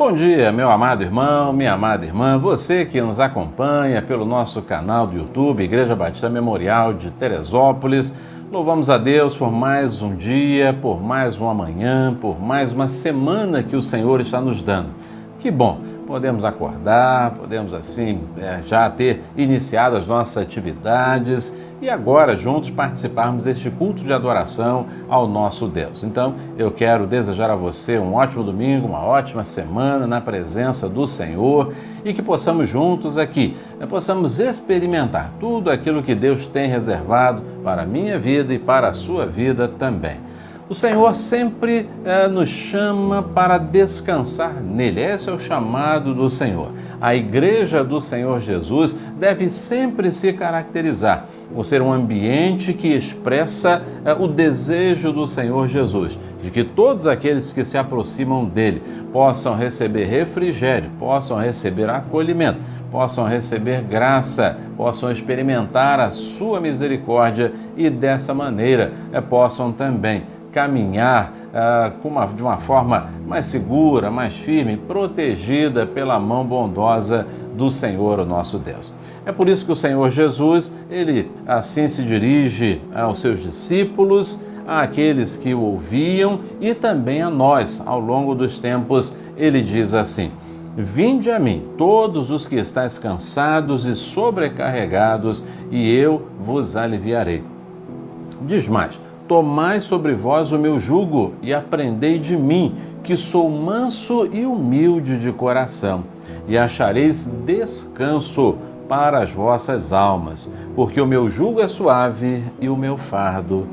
Bom dia, meu amado irmão, minha amada irmã, você que nos acompanha pelo nosso canal do YouTube, Igreja Batista Memorial de Teresópolis. Louvamos a Deus por mais um dia, por mais uma manhã, por mais uma semana que o Senhor está nos dando. Que bom, podemos acordar, podemos assim já ter iniciado as nossas atividades e agora juntos participarmos deste culto de adoração ao nosso Deus. Então, eu quero desejar a você um ótimo domingo, uma ótima semana na presença do Senhor e que possamos juntos aqui, possamos experimentar tudo aquilo que Deus tem reservado para a minha vida e para a sua vida também. O Senhor sempre nos chama para descansar nele. Esse é o chamado do Senhor. A Igreja do Senhor Jesus deve sempre se caracterizar por ser um ambiente que expressa o desejo do Senhor Jesus, de que todos aqueles que se aproximam dele possam receber refrigério, possam receber acolhimento, possam receber graça, possam experimentar a sua misericórdia e dessa maneira possam também caminhar de uma forma mais segura, mais firme, protegida pela mão bondosa do Senhor, o nosso Deus. É por isso que o Senhor Jesus, ele assim se dirige aos seus discípulos, àqueles que o ouviam e também a nós, ao longo dos tempos. Ele diz assim: vinde a mim, todos os que estáis cansados e sobrecarregados, e eu vos aliviarei. Diz mais: tomai sobre vós o meu jugo e aprendei de mim, que sou manso e humilde de coração, e achareis descanso para as vossas almas, porque o meu jugo é suave e o meu fardo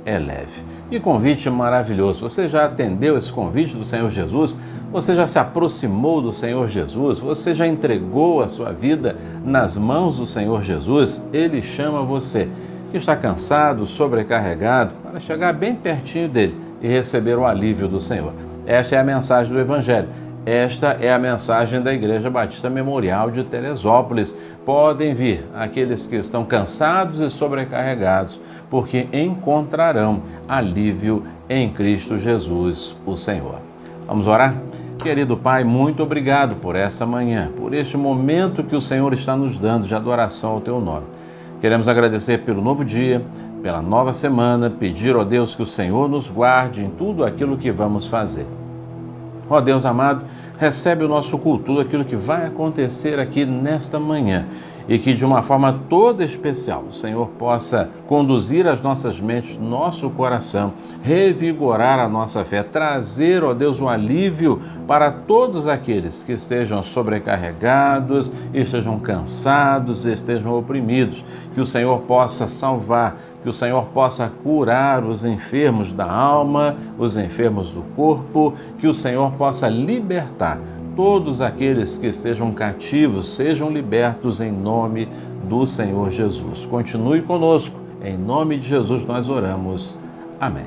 é leve. Que convite maravilhoso! Você já atendeu esse convite do Senhor Jesus? Você já se aproximou do Senhor Jesus? Você já entregou a sua vida nas mãos do Senhor Jesus? Ele chama você, que está cansado, sobrecarregado, para chegar bem pertinho dele e receber o alívio do Senhor. Esta é a mensagem do Evangelho. Esta é a mensagem da Igreja Batista Memorial de Teresópolis. Podem vir aqueles que estão cansados e sobrecarregados, porque encontrarão alívio em Cristo Jesus, o Senhor. Vamos orar? Querido Pai, muito obrigado por essa manhã, por este momento que o Senhor está nos dando de adoração ao Teu nome. Queremos agradecer pelo novo dia, pela nova semana, pedir, ó Deus, que o Senhor nos guarde em tudo aquilo que vamos fazer. Ó Deus amado, recebe o nosso culto, tudo aquilo que vai acontecer aqui nesta manhã e que de uma forma toda especial o Senhor possa conduzir as nossas mentes, nosso coração, revigorar a nossa fé, trazer, ó Deus, um alívio para todos aqueles que estejam sobrecarregados, estejam cansados, estejam oprimidos, que o Senhor possa salvar, que o Senhor possa curar os enfermos da alma, os enfermos do corpo, que o Senhor possa libertar todos aqueles que estejam cativos, sejam libertos em nome do Senhor Jesus. Continue conosco, em nome de Jesus nós oramos. Amém.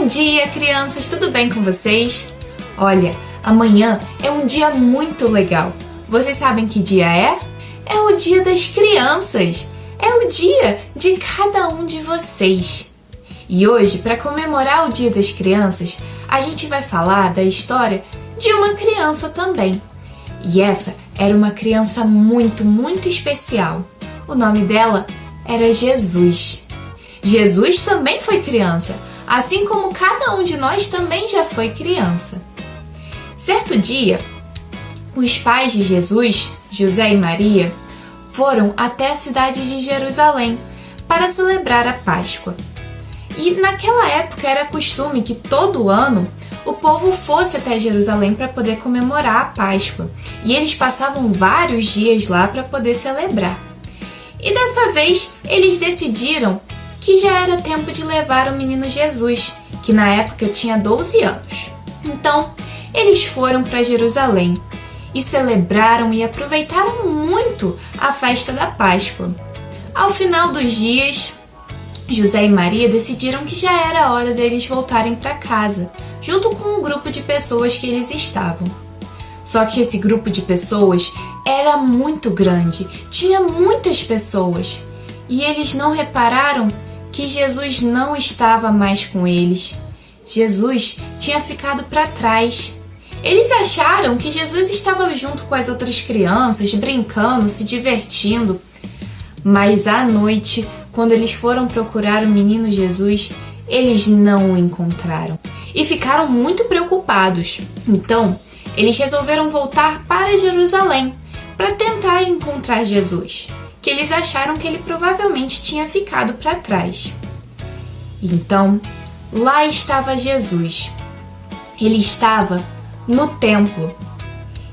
dia, crianças! Tudo bem com vocês? Olha, amanhã é um dia muito legal. Vocês sabem que dia é? É o dia das crianças! É o dia de cada um de vocês! E hoje, para comemorar o Dia das Crianças, a gente vai falar da história de uma criança também. E essa era uma criança muito, muito especial. O nome dela era Jesus. Jesus também foi criança, assim como cada um de nós também já foi criança. Certo dia, os pais de Jesus, José e Maria, foram até a cidade de Jerusalém para celebrar a Páscoa. E naquela época era costume que todo ano o povo fosse até Jerusalém para poder comemorar a Páscoa. E eles passavam vários dias lá para poder celebrar. E dessa vez eles decidiram que já era tempo de levar o menino Jesus, que na época tinha 12 anos. Então, eles foram para Jerusalém e celebraram e aproveitaram muito a festa da Páscoa. Ao final dos dias, José e Maria decidiram que já era hora deles voltarem para casa, junto com o grupo de pessoas que eles estavam. Só que esse grupo de pessoas era muito grande, tinha muitas pessoas, e eles não repararam que Jesus não estava mais com eles. Jesus tinha ficado para trás. Eles acharam que Jesus estava junto com as outras crianças, brincando, se divertindo. Mas à noite, quando eles foram procurar o menino Jesus, eles não o encontraram e ficaram muito preocupados. Então, eles resolveram voltar para Jerusalém para tentar encontrar Jesus, que eles acharam que ele provavelmente tinha ficado para trás. Então, lá estava Jesus. Ele estava no templo.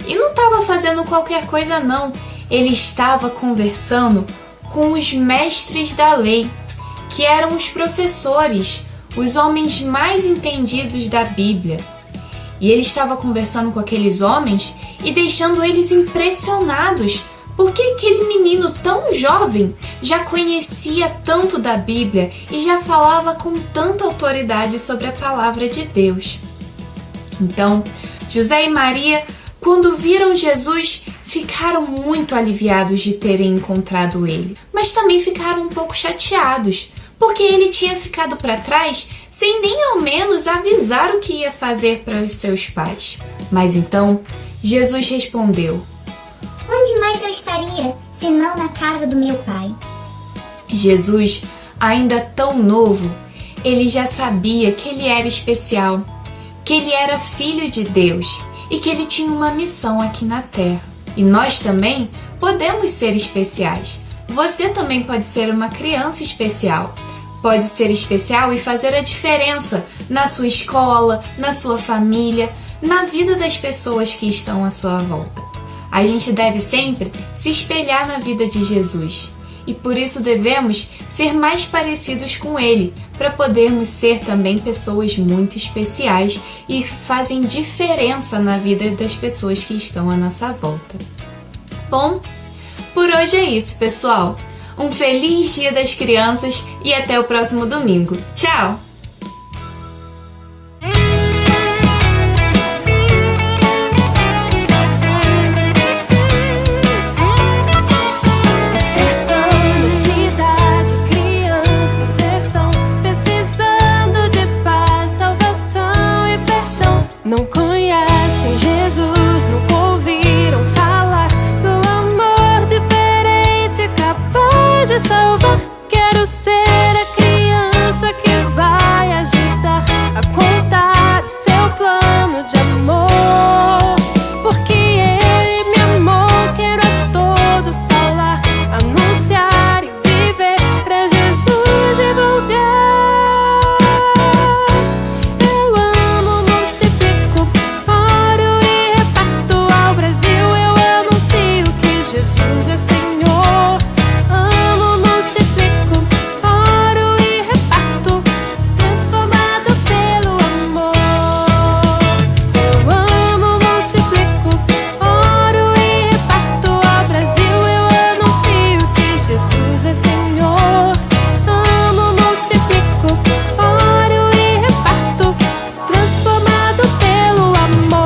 E não estava fazendo qualquer coisa não. ele estava conversando com os mestres da lei, que eram os professores, os homens mais entendidos da Bíblia. E ele estava conversando com aqueles homens e deixando eles impressionados, porque aquele menino tão jovem já conhecia tanto da Bíblia e já falava com tanta autoridade sobre a palavra de Deus. Então, José e Maria, quando viram Jesus, ficaram muito aliviados de terem encontrado ele, mas também ficaram um pouco chateados, porque ele tinha ficado para trás sem nem ao menos avisar o que ia fazer para os seus pais. Mas então, Jesus respondeu: Onde mais eu estaria, senão na casa do meu pai? Jesus, ainda tão novo, ele já sabia que ele era especial, que ele era filho de Deus e que ele tinha uma missão aqui na Terra. E nós também podemos ser especiais. Você também pode ser uma criança especial. Pode ser especial e fazer a diferença na sua escola, na sua família, na vida das pessoas que estão à sua volta. A gente deve sempre se espelhar na vida de Jesus e por isso devemos ser mais parecidos com Ele, para podermos ser também pessoas muito especiais e fazem diferença na vida das pessoas que estão à nossa volta. Bom, por hoje é isso, pessoal. Um feliz Dia das Crianças e até o próximo domingo. Tchau! Não conhecem Jesus, nunca ouviram falar do amor diferente, capaz de salvar. Quero ser a criança que vai ajudar a contar o seu plano de amor. Porque Ele me amou, quero a todos falar, anunciar e viver pra Jesus divulgar. Jesus é Senhor, amo, multiplico, oro e reparto, transformado pelo amor. Eu amo, multiplico, oro e reparto, ao Brasil eu anuncio que Jesus é Senhor. Amo, multiplico, oro e reparto, transformado pelo amor.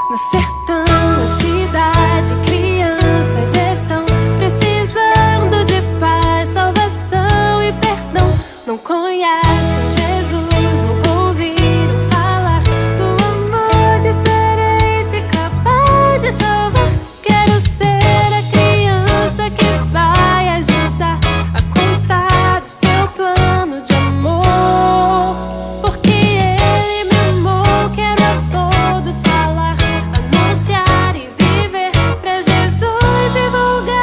No sertão, na cidade, crianças estão precisando de paz, salvação e perdão. Não conhecem Jesus, nunca ouviram falar do amor diferente, capaz de salvar. Quero ser a criança que vai ajudar a contar o seu plano de amor. Porque Ele me amou, quero a todos falar, anunciar e viver pra Jesus divulgar.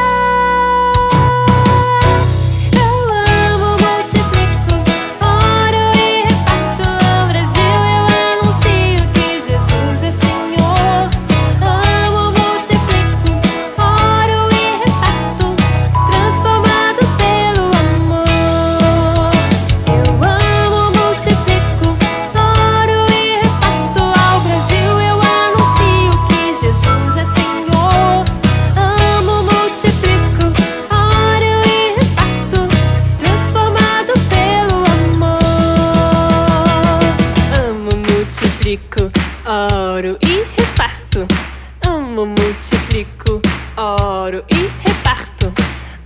Eu amo, multiplico, oro e reparto, ao Brasil eu anuncio que Jesus é Senhor. Amo, multiplico, oro e reparto, transformado pelo amor. Eu amo, multiplico, oro e reparto, ao Brasil eu anuncio que Jesus é Senhor. Amo, multiplico, oro e reparto, transformado pelo amor. Amo, multiplico, oro e reparto. Amo, multiplico, oro e reparto.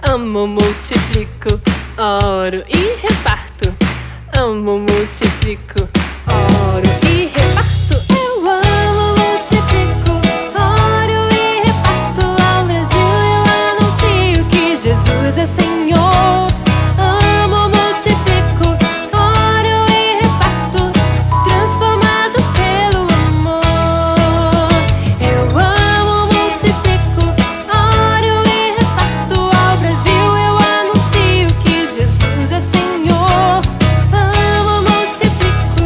Amo, multiplico, oro e reparto. Amo, multiplico, oro e reparto. Eu amo, multiplico, oro e reparto, ao Brasil eu anuncio que Jesus é Senhor. Amo, multiplico, oro e reparto, transformado pelo amor. Eu amo, multiplico, oro e reparto, ao Brasil eu anuncio que Jesus é Senhor. Amo, multiplico,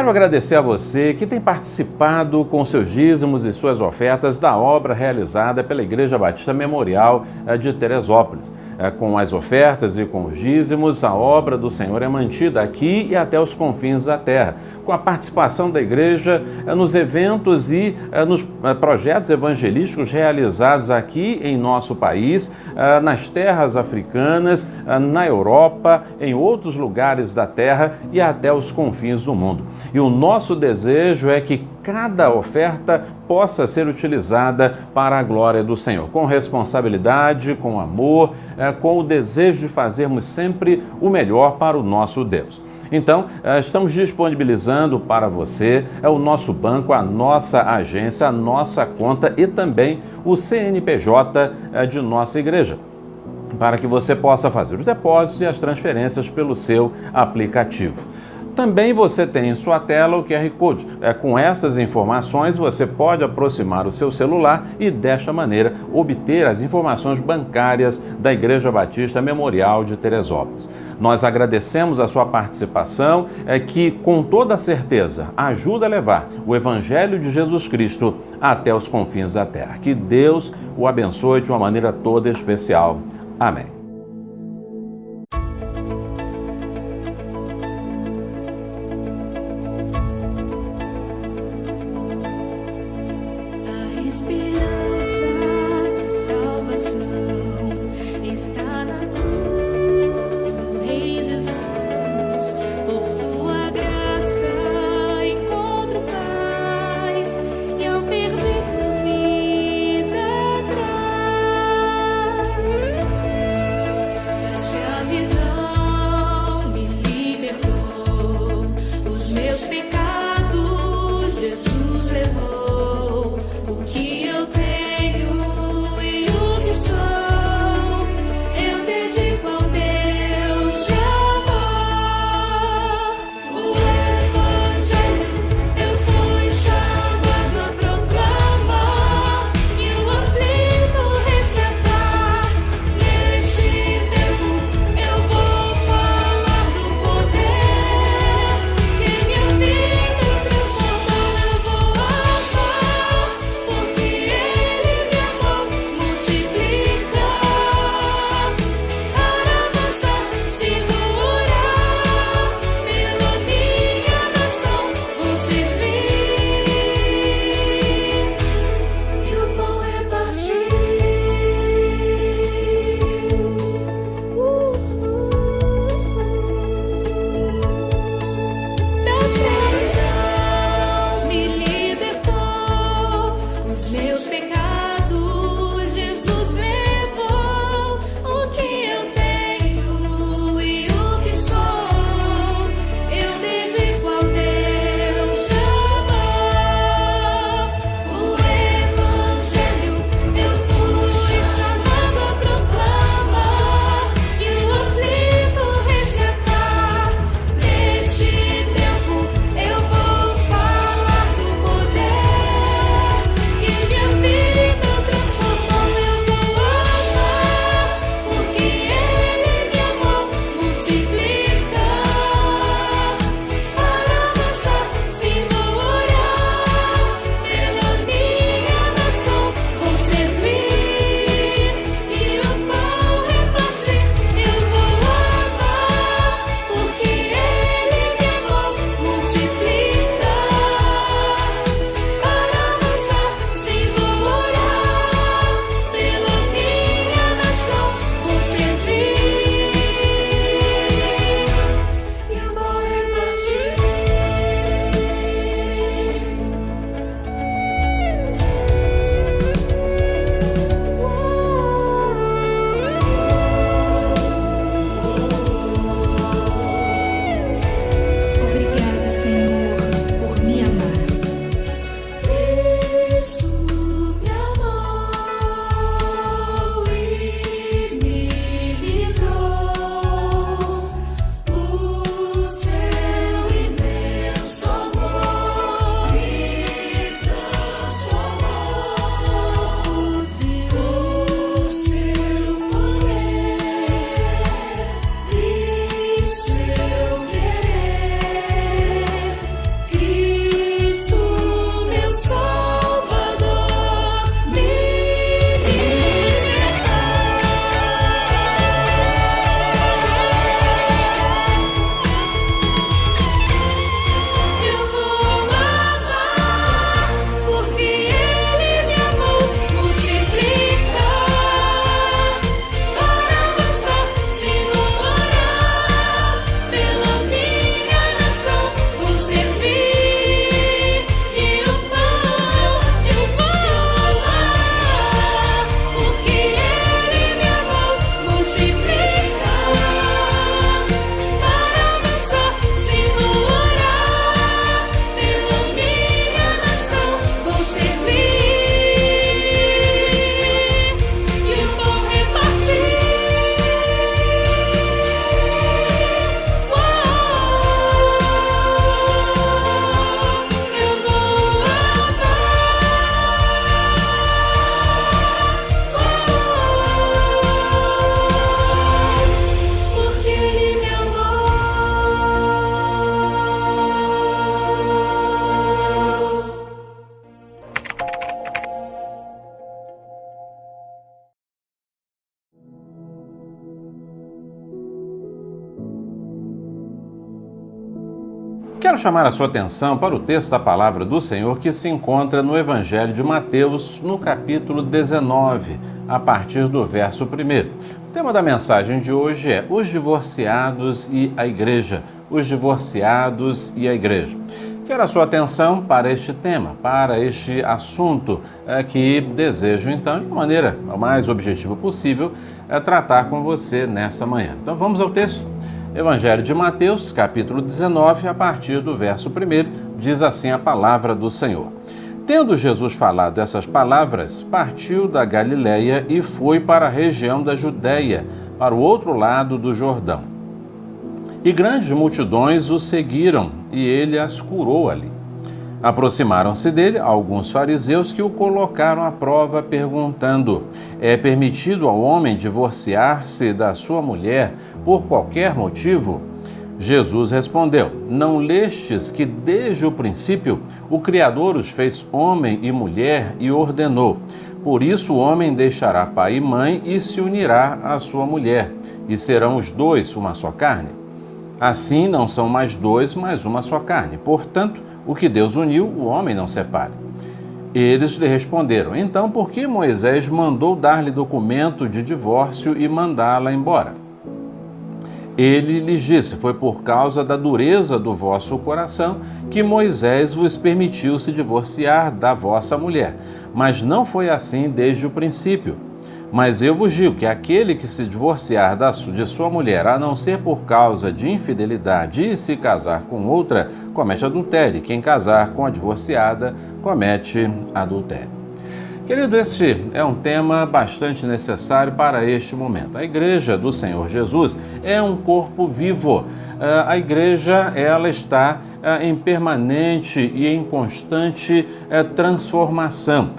Quero agradecer a você que tem participado com seus dízimos e suas ofertas da obra realizada pela Igreja Batista Memorial de Teresópolis. Com as ofertas e com os dízimos, a obra do Senhor é mantida aqui e até os confins da terra, com a participação da igreja nos eventos e nos projetos evangelísticos realizados aqui em nosso país, nas terras africanas, na Europa, em outros lugares da terra e até os confins do mundo. E o nosso desejo é que cada oferta possa ser utilizada para a glória do Senhor, com responsabilidade, com amor, com o desejo de fazermos sempre o melhor para o nosso Deus. Então, estamos disponibilizando para você o nosso banco, a nossa agência, a nossa conta e também o CNPJ de nossa igreja, para que você possa fazer os depósitos e as transferências pelo seu aplicativo. Também você tem em sua tela o QR Code. Com essas informações, você pode aproximar o seu celular e, desta maneira, obter as informações bancárias da Igreja Batista Memorial de Teresópolis. Nós agradecemos a sua participação, que, com toda certeza, ajuda a levar o Evangelho de Jesus Cristo até os confins da terra. Que Deus o abençoe de uma maneira toda especial. Amém. Esperança de salvação está na cruz do Rei Jesus. Por sua graça encontro paz e ao perdido vida traz. quero chamar a sua atenção para o texto da palavra do Senhor que se encontra no Evangelho de Mateus, no capítulo 19, a partir do verso 1. O tema da mensagem de hoje é os divorciados e a igreja. Os divorciados e a igreja. Quero a sua atenção para este tema, para este assunto que desejo, então, de maneira mais objetiva possível, tratar com você nessa manhã. Então vamos ao texto. Evangelho de Mateus, capítulo 19, a partir do verso 1, diz assim a palavra do Senhor. Tendo Jesus falado essas palavras, partiu da Galiléia e foi para a região da Judéia, para o outro lado do Jordão. E grandes multidões o seguiram, e ele as curou ali. Aproximaram-se dele alguns fariseus que o colocaram à prova, perguntando: é permitido ao homem divorciar-se da sua mulher por qualquer motivo? Jesus respondeu: não lestes que desde o princípio o Criador os fez homem e mulher e ordenou: por isso o homem deixará pai e mãe e se unirá à sua mulher, e serão os dois uma só carne? Assim não são mais dois, mas uma só carne. Portanto, o que Deus uniu, o homem não separe. Eles lhe responderam: então por que Moisés mandou dar-lhe documento de divórcio e mandá-la embora? Ele lhes disse: foi por causa da dureza do vosso coração que Moisés vos permitiu se divorciar da vossa mulher, mas não foi assim desde o princípio. Mas eu vos digo que aquele que se divorciar de sua mulher, a não ser por causa de infidelidade, e se casar com outra, comete adultério. Quem casar com a divorciada, comete adultério. Querido, este é um tema bastante necessário para este momento. A Igreja do Senhor Jesus é um corpo vivo. A Igreja, ela está em permanente e em constante transformação.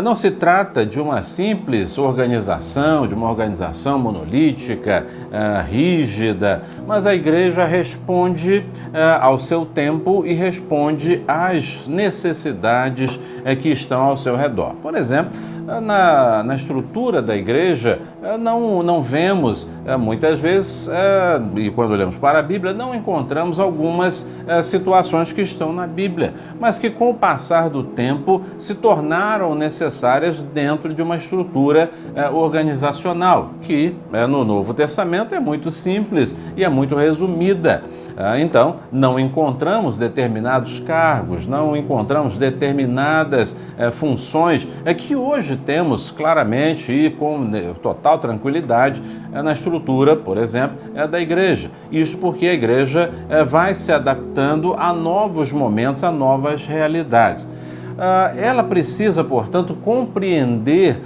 Não se trata de uma simples organização, de uma organização monolítica, rígida, mas a Igreja responde ao seu tempo e responde às necessidades que estão ao seu redor. Por exemplo, na estrutura da igreja, não vemos, muitas vezes, e quando olhamos para a Bíblia, não encontramos algumas situações que estão na Bíblia, mas que com o passar do tempo se tornaram necessárias dentro de uma estrutura organizacional, que no Novo Testamento é muito simples e é muito resumida. Então, não encontramos determinados cargos, não encontramos determinadas funções que hoje temos claramente e com total tranquilidade na estrutura, por exemplo, da igreja. Isso porque a igreja vai se adaptando a novos momentos, a novas realidades. Ela precisa, portanto, compreender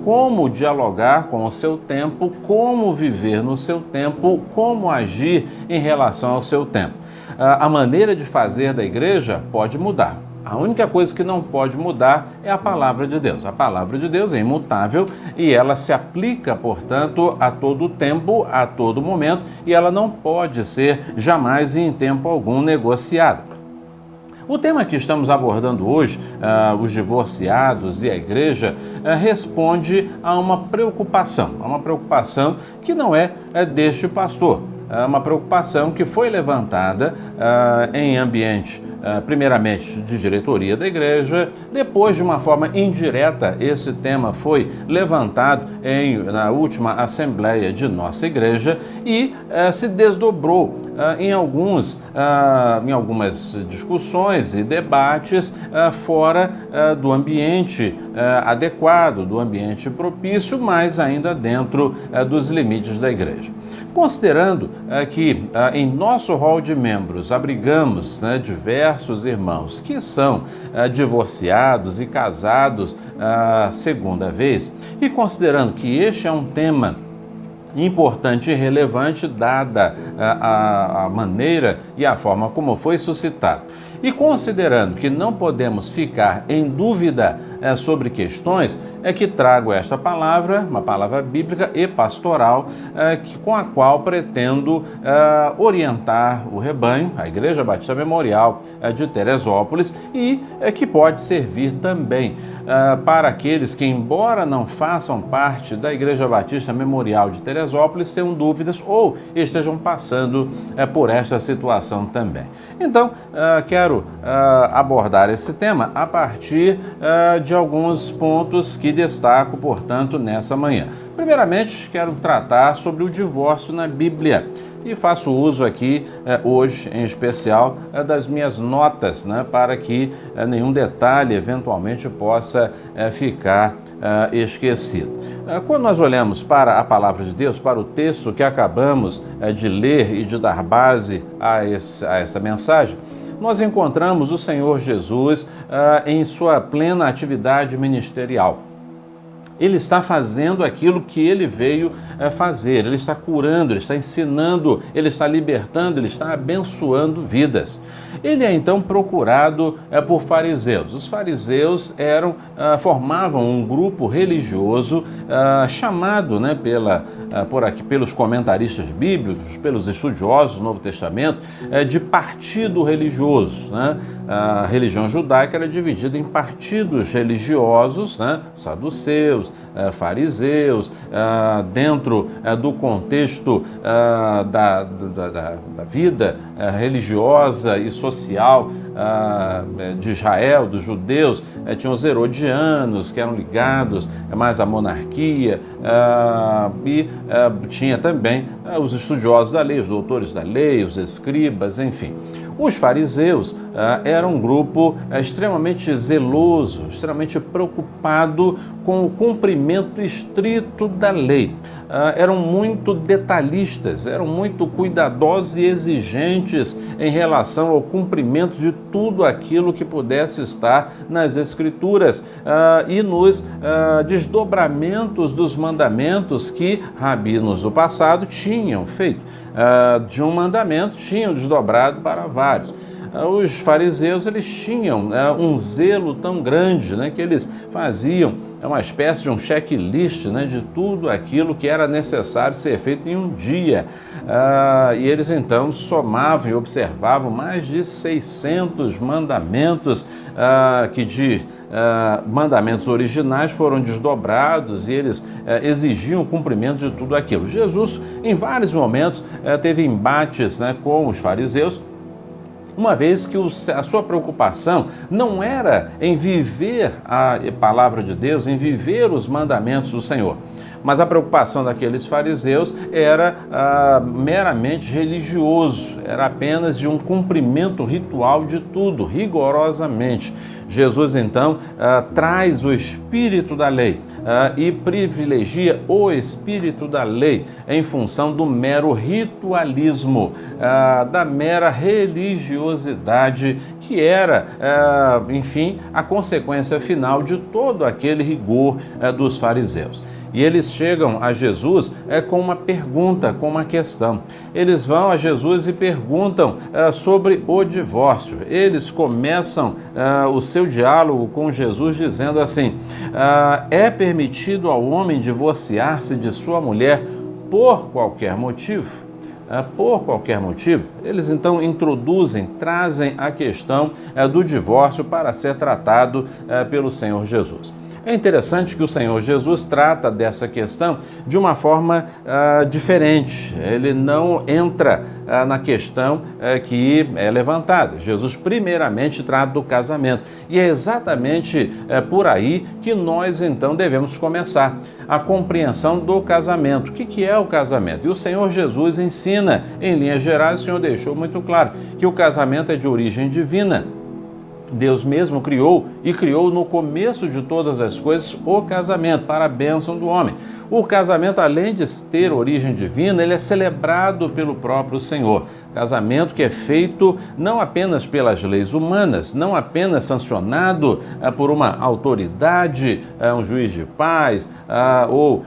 como dialogar com o seu tempo, como viver no seu tempo, como agir em relação ao seu tempo. A maneira de fazer da igreja pode mudar. A única coisa que não pode mudar é a palavra de Deus. A palavra de Deus é imutável e ela se aplica, portanto, a todo tempo, a todo momento, e ela não pode ser jamais e em tempo algum negociada. O tema que estamos abordando hoje, os divorciados e a igreja, responde a uma preocupação que não é deste pastor. É uma preocupação que foi levantada em ambiente, primeiramente, de diretoria da igreja, depois, de uma forma indireta, esse tema foi levantado na última assembleia de nossa igreja e se desdobrou em algumas discussões e debates fora do ambiente adequado, do ambiente propício, mas ainda dentro dos limites da igreja. Considerando que em nosso rol de membros abrigamos diversos irmãos que são divorciados e casados segunda vez, e considerando que este é um tema importante e relevante, dada a maneira e a forma como foi suscitado. E considerando que não podemos ficar em dúvida sobre questões, é que trago esta palavra, uma palavra bíblica e pastoral, com a qual pretendo orientar o rebanho, a Igreja Batista Memorial de Teresópolis, e que pode servir também para aqueles que, embora não façam parte da Igreja Batista Memorial de Teresópolis, tenham dúvidas ou estejam passando por esta situação também. Então, quero abordar esse tema a partir de alguns pontos que destaco, portanto, nessa manhã. Primeiramente, quero tratar sobre o divórcio na Bíblia e faço uso aqui, hoje em especial, das minhas notas, para que nenhum detalhe eventualmente possa ficar esquecido. Quando nós olhamos para a palavra de Deus, para o texto que acabamos de ler e de dar base a essa mensagem, nós encontramos o Senhor Jesus em sua plena atividade ministerial. Ele está fazendo aquilo que ele veio fazer, ele está curando, ele está ensinando, ele está libertando, ele está abençoando vidas. Ele é então procurado por fariseus. Os fariseus formavam um grupo religioso chamado pelos comentaristas bíblicos, pelos estudiosos do Novo Testamento, de partido religioso. A religião judaica era dividida em partidos religiosos, saduceus, fariseus, dentro do contexto da vida religiosa e social de Israel, dos judeus, tinham os herodianos, que eram ligados mais à monarquia, e tinha também os estudiosos da lei, os doutores da lei, os escribas, enfim. Os fariseus eram um grupo extremamente zeloso, extremamente preocupado com o cumprimento estrito da lei. Eram muito detalhistas, eram muito cuidadosos e exigentes em relação ao cumprimento de tudo aquilo que pudesse estar nas Escrituras e nos desdobramentos dos mandamentos que rabinos do passado tinham feito. De um mandamento tinham desdobrado para vários. Os fariseus, eles tinham um zelo tão grande, que eles faziam uma espécie de um checklist, de tudo aquilo que era necessário ser feito em um dia. E eles então somavam e observavam mais de 600 mandamentos mandamentos originais foram desdobrados e eles exigiam o cumprimento de tudo aquilo. Jesus, em vários momentos, teve embates com os fariseus, uma vez que a sua preocupação não era em viver a palavra de Deus, em viver os mandamentos do Senhor, mas a preocupação daqueles fariseus era meramente religioso, era apenas de um cumprimento ritual de tudo, rigorosamente. Jesus, então, traz o espírito da lei e privilegia o espírito da lei em função do mero ritualismo, da mera religiosidade, que era, enfim, a consequência final de todo aquele rigor dos fariseus. E eles chegam a Jesus com uma pergunta, com uma questão. Eles vão a Jesus e perguntam sobre o divórcio. Eles começam o seu diálogo com Jesus dizendo assim: é permitido ao homem divorciar-se de sua mulher por qualquer motivo? Por qualquer motivo? Eles então trazem a questão do divórcio para ser tratado pelo Senhor Jesus. É interessante que o Senhor Jesus trata dessa questão de uma forma diferente. Ele não entra na questão que é levantada. Jesus primeiramente trata do casamento. E é exatamente por aí que nós então devemos começar. A compreensão do casamento. O que é o casamento? E o Senhor Jesus ensina, em linhas gerais, o Senhor deixou muito claro que o casamento é de origem divina. Deus mesmo criou no começo de todas as coisas o casamento para a bênção do homem. O casamento, além de ter origem divina, ele é celebrado pelo próprio Senhor. Casamento que é feito não apenas pelas leis humanas, não apenas sancionado por uma autoridade, um juiz de paz, ou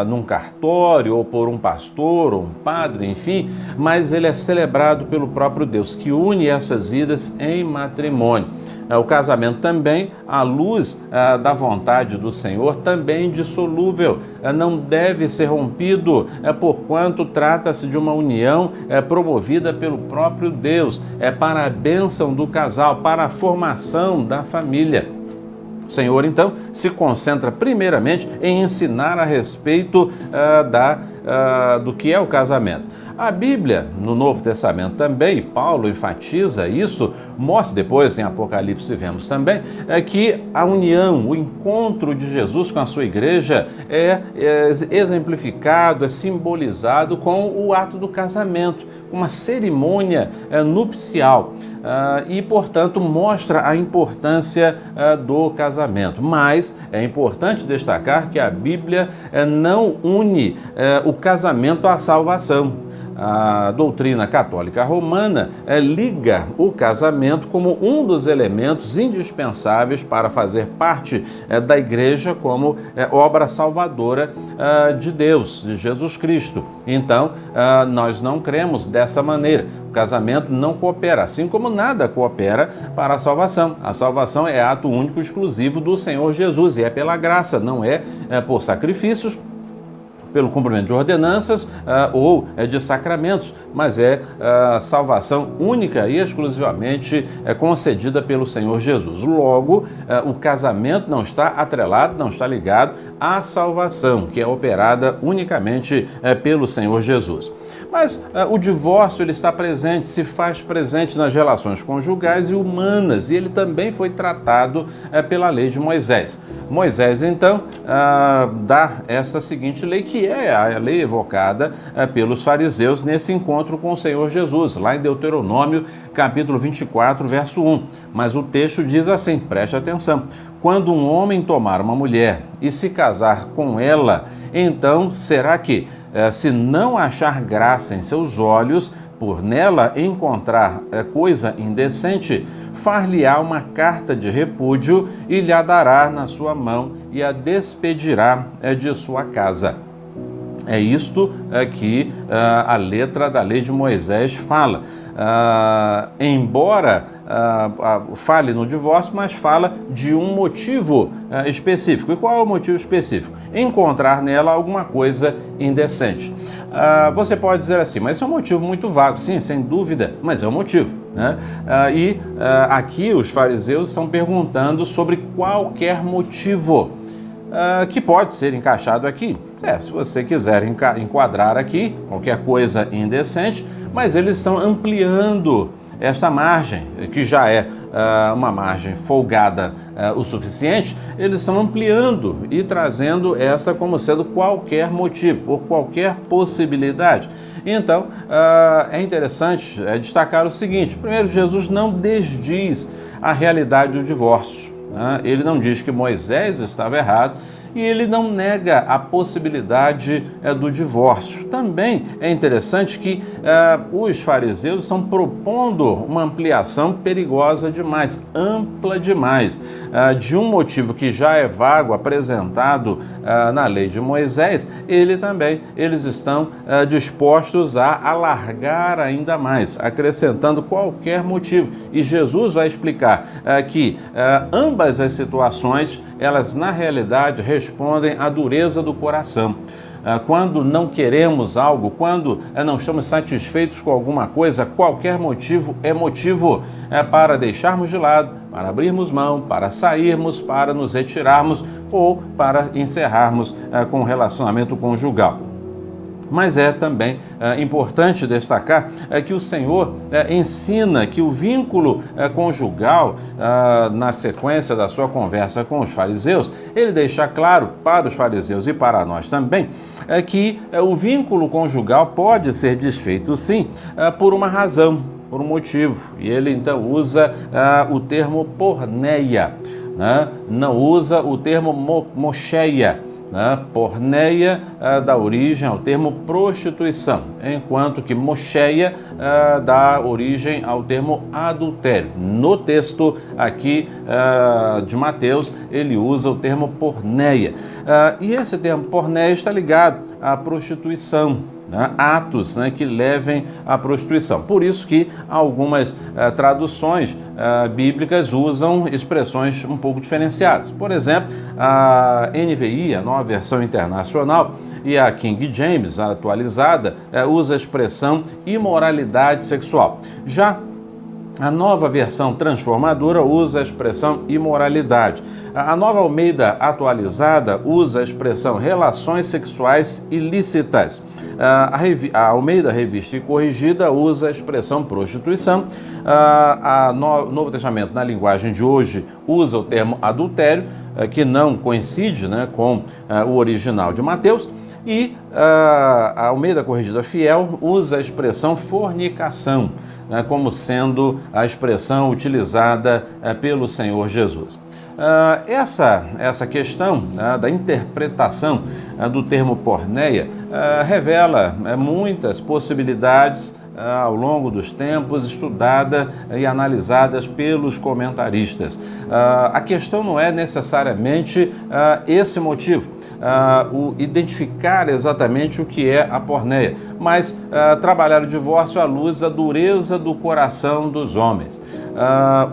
num cartório, ou por um pastor, ou um padre, enfim, mas ele é celebrado pelo próprio Deus, que une essas vidas em matrimônio. matrimônio. O casamento também, à luz da vontade do Senhor, também indissolúvel, não deve ser rompido, porquanto trata-se de uma união promovida pelo próprio Deus, para a bênção do casal, para a formação da família. O Senhor, então, se concentra primeiramente em ensinar a respeito do que é o casamento. A Bíblia, no Novo Testamento também, Paulo enfatiza isso, mostra depois, em Apocalipse vemos também, que a união, o encontro de Jesus com a sua igreja é exemplificado, é simbolizado com o ato do casamento, uma cerimônia nupcial e, portanto, mostra a importância do casamento. Mas é importante destacar que a Bíblia não une o casamento à salvação. A doutrina católica romana liga o casamento como um dos elementos indispensáveis para fazer parte da igreja como obra salvadora de Deus, de Jesus Cristo. Então, nós não cremos dessa maneira. O casamento não coopera, assim como nada coopera para a salvação. A salvação é ato único exclusivo do Senhor Jesus e é pela graça, não é por sacrifícios, pelo cumprimento de ordenanças ou de sacramentos, mas é salvação única e exclusivamente concedida pelo Senhor Jesus. Logo, o casamento não está atrelado, não está ligado à salvação, que é operada unicamente pelo Senhor Jesus. Mas o divórcio ele está presente, se faz presente nas relações conjugais e humanas, e ele também foi tratado pela lei de Moisés. Moisés, então, dá essa seguinte lei, que é a lei evocada pelos fariseus nesse encontro com o Senhor Jesus, lá em Deuteronômio, capítulo 24, verso 1. Mas o texto diz assim, preste atenção: quando um homem tomar uma mulher e se casar com ela, então será que, se não achar graça em seus olhos, por nela encontrar coisa indecente, far-lhe-á uma carta de repúdio e lhe a dará na sua mão e a despedirá de sua casa. É isto que a letra da lei de Moisés fala. Embora fale no divórcio, mas fala de um motivo específico. E qual é o motivo específico? Encontrar nela alguma coisa indecente. Você pode dizer assim, mas isso é um motivo muito vago. Sim, sem dúvida, mas é um motivo, né? Aqui os fariseus estão perguntando sobre qualquer motivo que pode ser encaixado aqui. Se você quiser enquadrar aqui qualquer coisa indecente, mas eles estão ampliando esta margem, que já é uma margem folgada o suficiente, eles estão ampliando e trazendo essa como sendo qualquer motivo, por qualquer possibilidade. Então, é interessante destacar o seguinte: primeiro, Jesus não desdiz a realidade do divórcio. Ele não diz que Moisés estava errado e ele não nega a possibilidade do divórcio. Também é interessante que os fariseus estão propondo uma ampliação perigosa demais, ampla demais, de um motivo que já é vago, apresentado na lei de Moisés. Eles estão dispostos a alargar ainda mais, acrescentando qualquer motivo. E Jesus vai explicar que ambas as situações, elas na realidade respondem à dureza do coração. Quando não queremos algo, quando não estamos satisfeitos com alguma coisa, qualquer motivo é motivo para deixarmos de lado, para abrirmos mão, para sairmos, para nos retirarmos ou para encerrarmos com o relacionamento conjugal. Mas é também importante destacar que o Senhor ensina que o vínculo conjugal, na sequência da sua conversa com os fariseus, ele deixa claro para os fariseus e para nós também que o vínculo conjugal pode ser desfeito sim por uma razão, por um motivo. E ele então usa o termo porneia, né? Não usa o termo mocheia. Porneia dá origem ao termo prostituição, enquanto que mocheia dá origem ao termo adultério. No texto aqui de Mateus, ele usa o termo porneia. E esse termo porneia está ligado à prostituição. né, atos, né, que levem à prostituição. Por isso que algumas traduções bíblicas usam expressões um pouco diferenciadas. Por exemplo, a NVI, a Nova Versão Internacional, e a King James, a atualizada, usa a expressão imoralidade sexual. Já a Nova Versão Transformadora usa a expressão imoralidade. A Nova Almeida Atualizada usa a expressão relações sexuais ilícitas. A Almeida Revista e Corrigida usa a expressão prostituição. O Novo Testamento, na linguagem de hoje, usa o termo adultério, que não coincide, né, com o original de Mateus. E a Almeida Corrigida Fiel usa a expressão fornicação, né, como sendo a expressão utilizada pelo Senhor Jesus. Essa questão da interpretação do termo porneia revela muitas possibilidades ao longo dos tempos, estudada e analisadas pelos comentaristas. A questão não é necessariamente esse motivo, o identificar exatamente o que é a porneia, mas trabalhar o divórcio à luz da dureza do coração dos homens.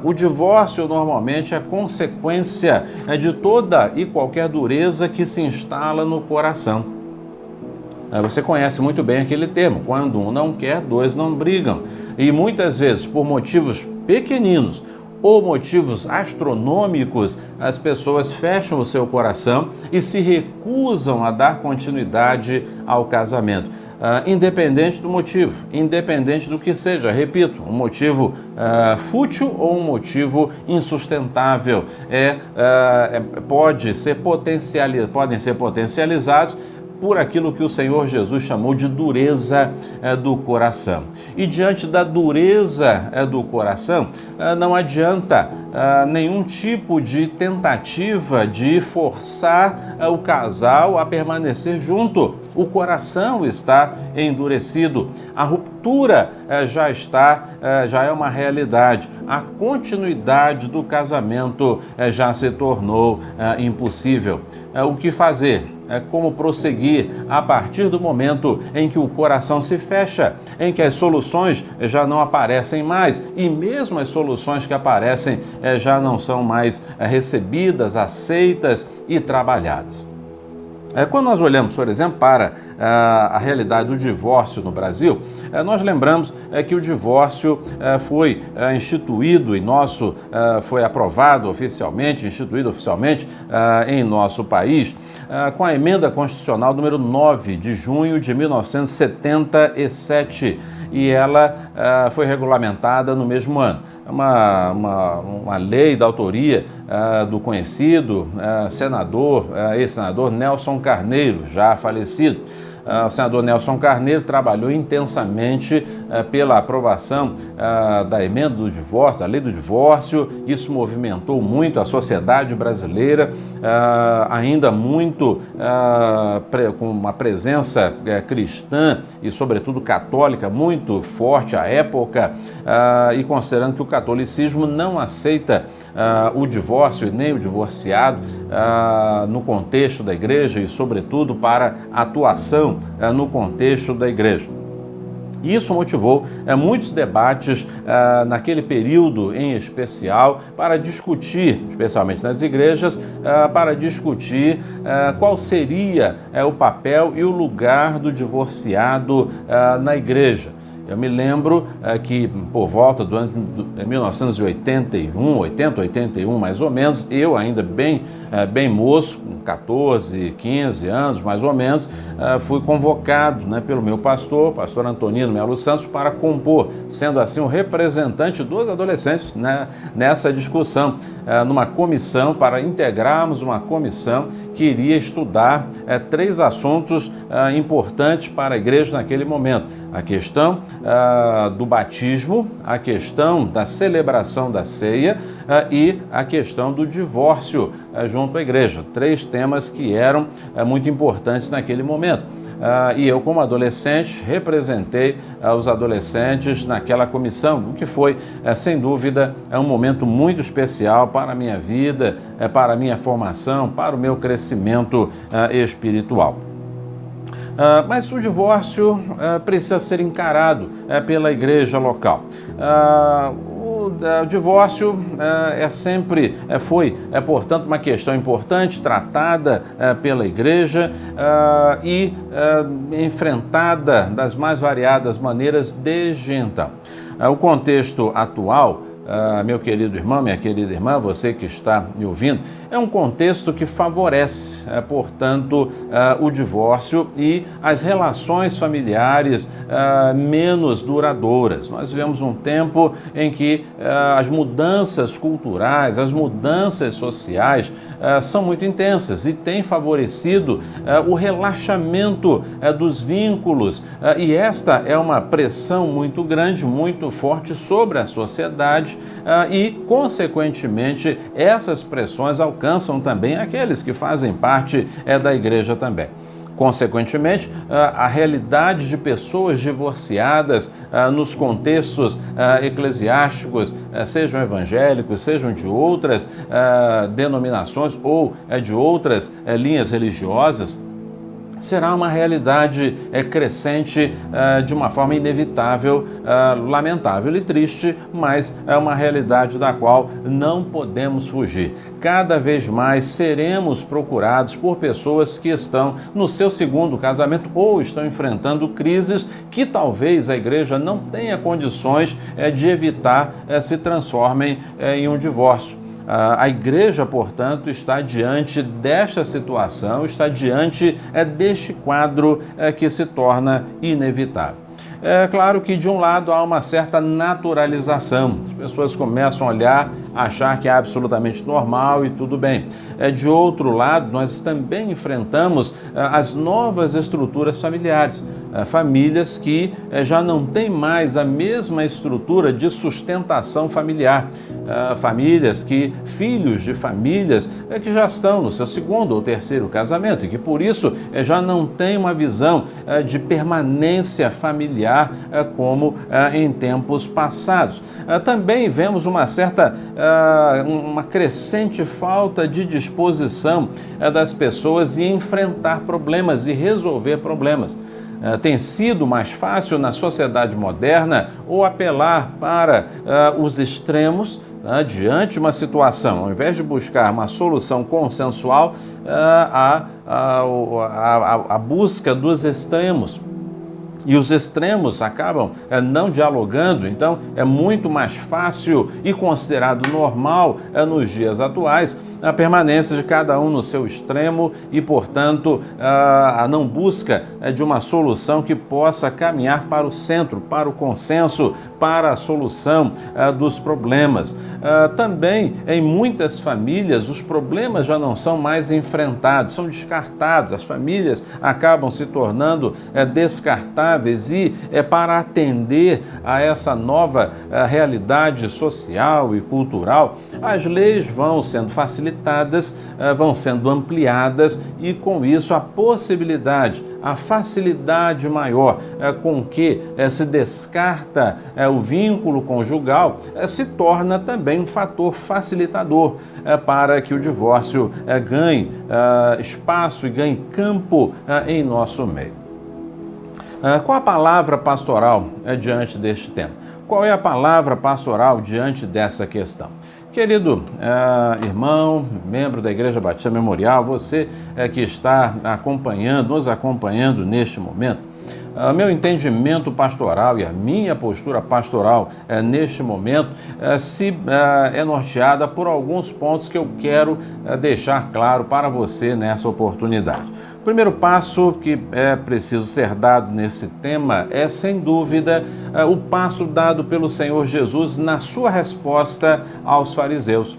O divórcio normalmente é consequência de toda e qualquer dureza que se instala no coração. Você conhece muito bem aquele termo, quando um não quer, dois não brigam. E muitas vezes, por motivos pequeninos ou motivos astronômicos, as pessoas fecham o seu coração e se recusam a dar continuidade ao casamento. Independente do motivo, independente do que seja, repito, um motivo fútil ou um motivo insustentável, podem ser potencializados por aquilo que o Senhor Jesus chamou de dureza do coração. E diante da dureza do coração, não adianta nenhum tipo de tentativa de forçar o casal a permanecer junto. O coração está endurecido, a ruptura já é uma realidade, a continuidade do casamento já se tornou impossível. O que fazer? Como prosseguir a partir do momento em que o coração se fecha, em que as soluções já não aparecem mais e mesmo as soluções que aparecem já não são mais recebidas, aceitas e trabalhadas. Quando nós olhamos, por exemplo, para a realidade do divórcio no Brasil, nós lembramos que o divórcio foi instituído foi aprovado oficialmente, instituído oficialmente em nosso país, com a Emenda Constitucional número 9 de junho de 1977, e ela foi regulamentada no mesmo ano. Uma lei da autoria do conhecido ex-senador Nelson Carneiro, já falecido. O senador Nelson Carneiro trabalhou intensamente pela aprovação da emenda do divórcio, da lei do divórcio. Isso movimentou muito a sociedade brasileira, ainda muito com uma presença cristã e, sobretudo, católica muito forte à época, e considerando que o catolicismo não aceita o divórcio e nem o divorciado no contexto da igreja e, sobretudo, para atuação no contexto da igreja. Isso motivou muitos debates naquele período em especial para discutir, especialmente nas igrejas, para discutir qual seria o papel e o lugar do divorciado na igreja. Eu me lembro que por volta do ano de 1981, 81 mais ou menos, eu ainda bem moço, com 14, 15 anos mais ou menos, fui convocado pelo meu pastor Antonino Melo Santos, para compor, sendo assim o representante dos adolescentes nessa discussão, numa comissão, para integrarmos uma comissão que iria estudar 3 assuntos importantes para a igreja naquele momento: a questão do batismo, a questão da celebração da ceia e a questão do divórcio junto à igreja. 3 temas que eram muito importantes naquele momento. E eu, como adolescente, representei os adolescentes naquela comissão, o que foi, sem dúvida, um momento muito especial para a minha vida, para a minha formação, para o meu crescimento espiritual. Mas o divórcio precisa ser encarado pela igreja local. O divórcio portanto, uma questão importante, tratada pela igreja e enfrentada das mais variadas maneiras desde então. O contexto atual, meu querido irmão, minha querida irmã, você que está me ouvindo, é um contexto que favorece, portanto, o divórcio e as relações familiares menos duradouras. Nós vivemos um tempo em que as mudanças culturais, as mudanças sociais são muito intensas e têm favorecido o relaxamento dos vínculos e esta é uma pressão muito grande, muito forte sobre a sociedade e, consequentemente, essas pressões alcançam também aqueles que fazem parte da igreja também. Consequentemente, a realidade de pessoas divorciadas nos contextos eclesiásticos, sejam evangélicos, sejam de outras denominações ou de outras linhas religiosas, será uma realidade crescente de uma forma inevitável, lamentável e triste, mas é uma realidade da qual não podemos fugir. Cada vez mais seremos procurados por pessoas que estão no seu segundo casamento ou estão enfrentando crises que talvez a igreja não tenha condições de evitar se transformem em um divórcio. A igreja, portanto, está diante desta situação, está diante deste quadro que se torna inevitável. É claro que, de um lado, há uma certa naturalização. As pessoas começam a olhar, achar que é absolutamente normal e tudo bem. De outro lado, nós também enfrentamos as novas estruturas familiares. Famílias que já não têm mais a mesma estrutura de sustentação familiar. Famílias que, filhos de famílias que já estão no seu segundo ou terceiro casamento e que, por isso, já não têm uma visão de permanência familiar como em tempos passados. Também vemos uma crescente falta de disposição das pessoas em enfrentar problemas e resolver problemas. Tem sido mais fácil na sociedade moderna ou apelar para os extremos diante de uma situação, ao invés de buscar uma solução consensual, a busca dos extremos. E os extremos acabam não dialogando, então é muito mais fácil e considerado normal nos dias atuais a permanência de cada um no seu extremo e, portanto, a não busca de uma solução que possa caminhar para o centro, para o consenso, para a solução dos problemas. Também, em muitas famílias, os problemas já não são mais enfrentados, são descartados. As famílias acabam se tornando descartáveis e, para atender a essa nova realidade social e cultural, as leis vão sendo facilitadas, vão sendo ampliadas e, com isso, a possibilidade, a facilidade maior com que se descarta o vínculo conjugal se torna também um fator facilitador para que o divórcio ganhe espaço e ganhe campo em nosso meio. Qual a palavra pastoral diante deste tema? Qual é a palavra pastoral diante dessa questão? Querido irmão, membro da Igreja Batista Memorial, você que está nos acompanhando neste momento, meu entendimento pastoral e a minha postura pastoral neste momento é norteada por alguns pontos que eu quero deixar claro para você nessa oportunidade. O primeiro passo que é preciso ser dado nesse tema é, sem dúvida, o passo dado pelo Senhor Jesus na sua resposta aos fariseus.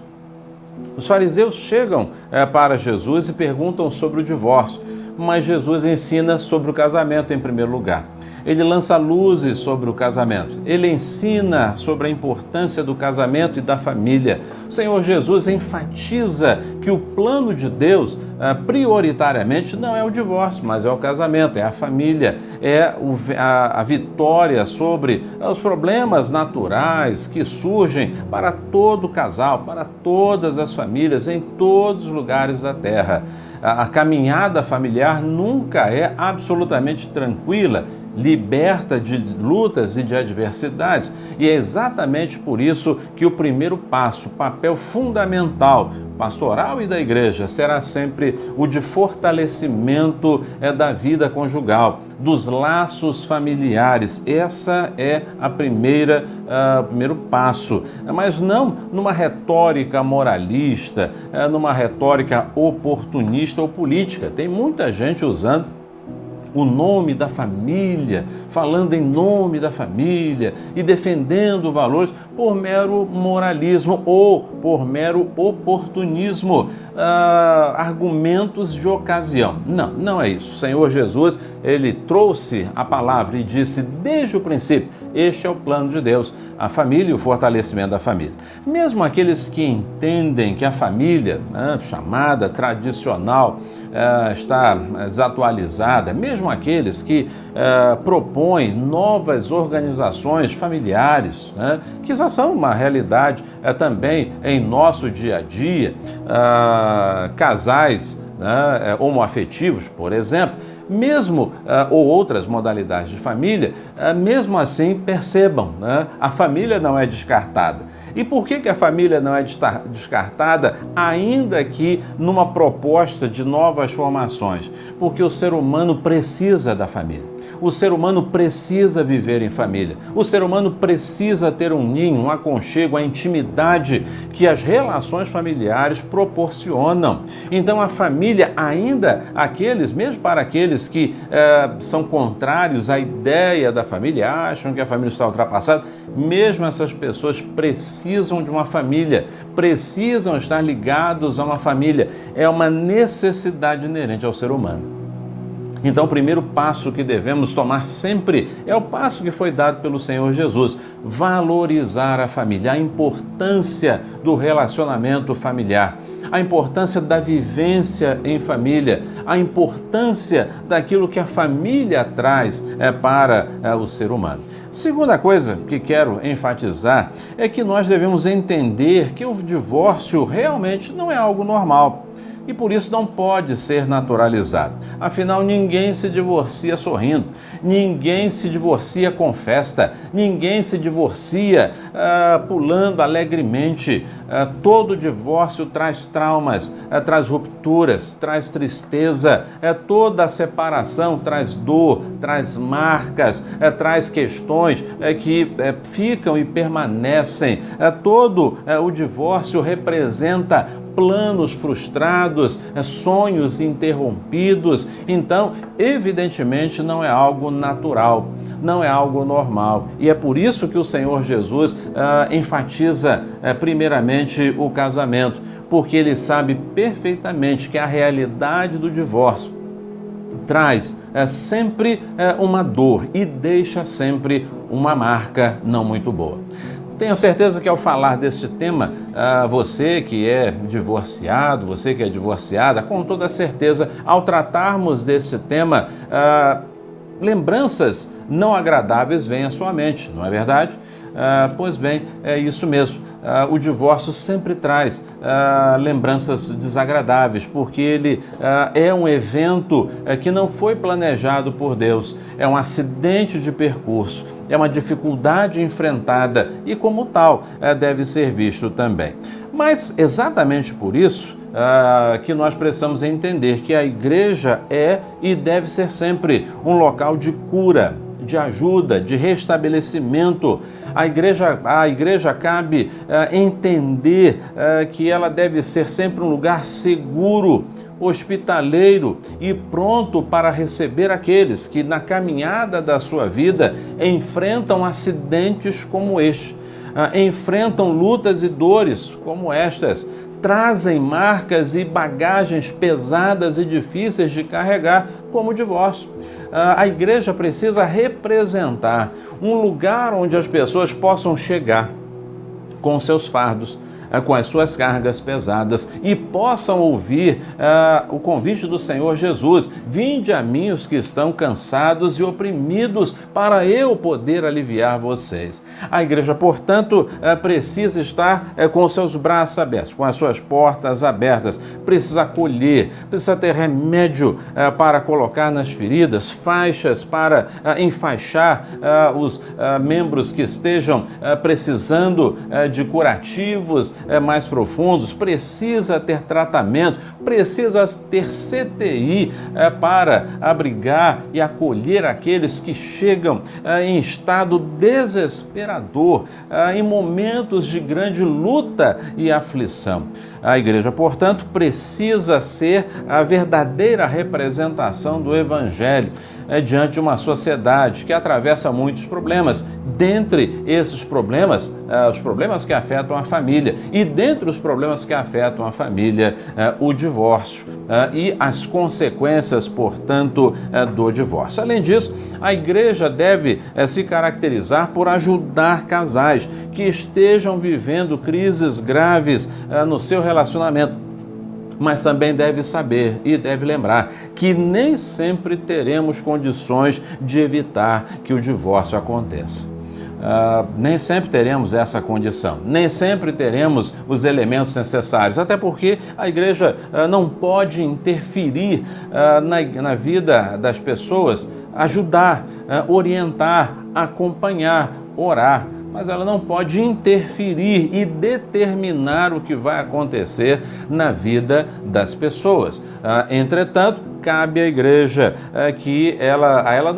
Os fariseus chegam para Jesus e perguntam sobre o divórcio, mas Jesus ensina sobre o casamento em primeiro lugar. Ele lança luzes sobre o casamento, ele ensina sobre a importância do casamento e da família. Senhor Jesus enfatiza que o plano de Deus, prioritariamente, não é o divórcio, mas é o casamento, é a família, é a vitória sobre os problemas naturais que surgem para todo casal, para todas as famílias, em todos os lugares da terra. A caminhada familiar nunca é absolutamente tranquila, liberta de lutas e de adversidades. E é exatamente por isso que o primeiro passo, papel fundamental, pastoral e da igreja, será sempre o de fortalecimento da vida conjugal, dos laços familiares. Essa é o primeiro passo, mas não numa retórica moralista, numa retórica oportunista ou política. Tem muita gente usando o nome da família, falando em nome da família e defendendo valores por mero moralismo ou por mero oportunismo, argumentos de ocasião. Não é isso. O Senhor Jesus, ele trouxe a palavra e disse desde o princípio, este é o plano de Deus, a família e o fortalecimento da família. Mesmo aqueles que entendem que a família, chamada tradicional, está desatualizada, mesmo aqueles que propõem novas organizações familiares, que já são uma realidade também em nosso dia a dia, casais homoafetivos, por exemplo, mesmo ou outras modalidades de família, mesmo assim percebam, a família não é descartada. E por que a família não é descartada, ainda que numa proposta de novas formações? Porque o ser humano precisa da família. O ser humano precisa viver em família. O ser humano precisa ter um ninho, um aconchego, a intimidade que as relações familiares proporcionam. Então a família, mesmo para aqueles que são contrários à ideia da família, acham que a família está ultrapassada, mesmo essas pessoas precisam de uma família, precisam estar ligados a uma família. É uma necessidade inerente ao ser humano. Então, o primeiro passo que devemos tomar sempre é o passo que foi dado pelo Senhor Jesus: valorizar a família, a importância do relacionamento familiar, a importância da vivência em família, a importância daquilo que a família traz para o ser humano. Segunda coisa que quero enfatizar é que nós devemos entender que o divórcio realmente não é algo normal. E por isso não pode ser naturalizado. Afinal, ninguém se divorcia sorrindo, ninguém se divorcia com festa, ninguém se divorcia pulando alegremente. Todo divórcio traz traumas, traz rupturas, traz tristeza, toda a separação traz dor, traz marcas, traz questões que ficam e permanecem. Todo o divórcio representa planos frustrados, sonhos interrompidos. Então, evidentemente, não é algo natural, não é algo normal. E é por isso que o Senhor Jesus enfatiza primeiramente o casamento, porque ele sabe perfeitamente que a realidade do divórcio traz sempre uma dor e deixa sempre uma marca não muito boa. Tenho certeza que ao falar deste tema, você que é divorciado, você que é divorciada, com toda certeza, ao tratarmos desse tema, lembranças não agradáveis vêm à sua mente, não é verdade? Pois bem, é isso mesmo. O divórcio sempre traz lembranças desagradáveis, porque ele é um evento que não foi planejado por Deus, é um acidente de percurso, é uma dificuldade enfrentada e, como tal, deve ser visto também. Mas exatamente por isso que nós precisamos entender que a igreja é e deve ser sempre um local de cura, de ajuda, de restabelecimento. A igreja cabe entender que ela deve ser sempre um lugar seguro, hospitaleiro e pronto para receber aqueles que na caminhada da sua vida enfrentam acidentes como este, enfrentam lutas e dores como estas, trazem marcas e bagagens pesadas e difíceis de carregar, como o divórcio. A igreja precisa representar um lugar onde as pessoas possam chegar com seus fardos, com as suas cargas pesadas e possam ouvir o convite do Senhor Jesus: vinde a mim os que estão cansados e oprimidos, para eu poder aliviar vocês. A igreja, portanto, precisa estar com os seus braços abertos, com as suas portas abertas, precisa acolher, precisa ter remédio para colocar nas feridas, faixas para enfaixar os membros que estejam precisando de curativos mais profundos, precisa ter tratamento, precisa ter CTI para abrigar e acolher aqueles que chegam em estado desesperador, em momentos de grande luta e aflição. A igreja, portanto, precisa ser a verdadeira representação do Evangelho diante de uma sociedade que atravessa muitos problemas. Dentre esses problemas, os problemas que afetam a família, e dentre os problemas que afetam a família, o divórcio e as consequências, portanto, do divórcio. Além disso, a igreja deve se caracterizar por ajudar casais que estejam vivendo crises graves no seu relacionamento. Mas também deve saber e deve lembrar que nem sempre teremos condições de evitar que o divórcio aconteça. Nem sempre teremos essa condição, nem sempre teremos os elementos necessários, até porque a igreja não pode interferir na vida das pessoas, ajudar, orientar, acompanhar, orar, mas ela não pode interferir e determinar o que vai acontecer na vida das pessoas. Entretanto, cabe à igreja que ela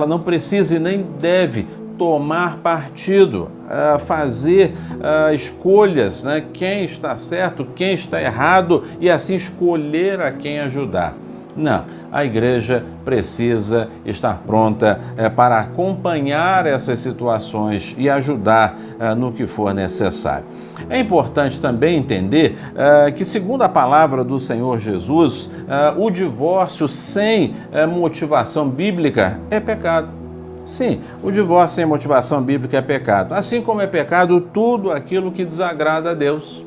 não precisa e nem deve tomar partido, fazer escolhas, né? Quem está certo, quem está errado, e assim escolher a quem ajudar. Não, a igreja precisa estar pronta para acompanhar essas situações e ajudar no que for necessário. É importante também entender que, segundo a palavra do Senhor Jesus, o divórcio sem motivação bíblica é pecado. Sim, o divórcio sem motivação bíblica é pecado. Assim como é pecado tudo aquilo que desagrada a Deus.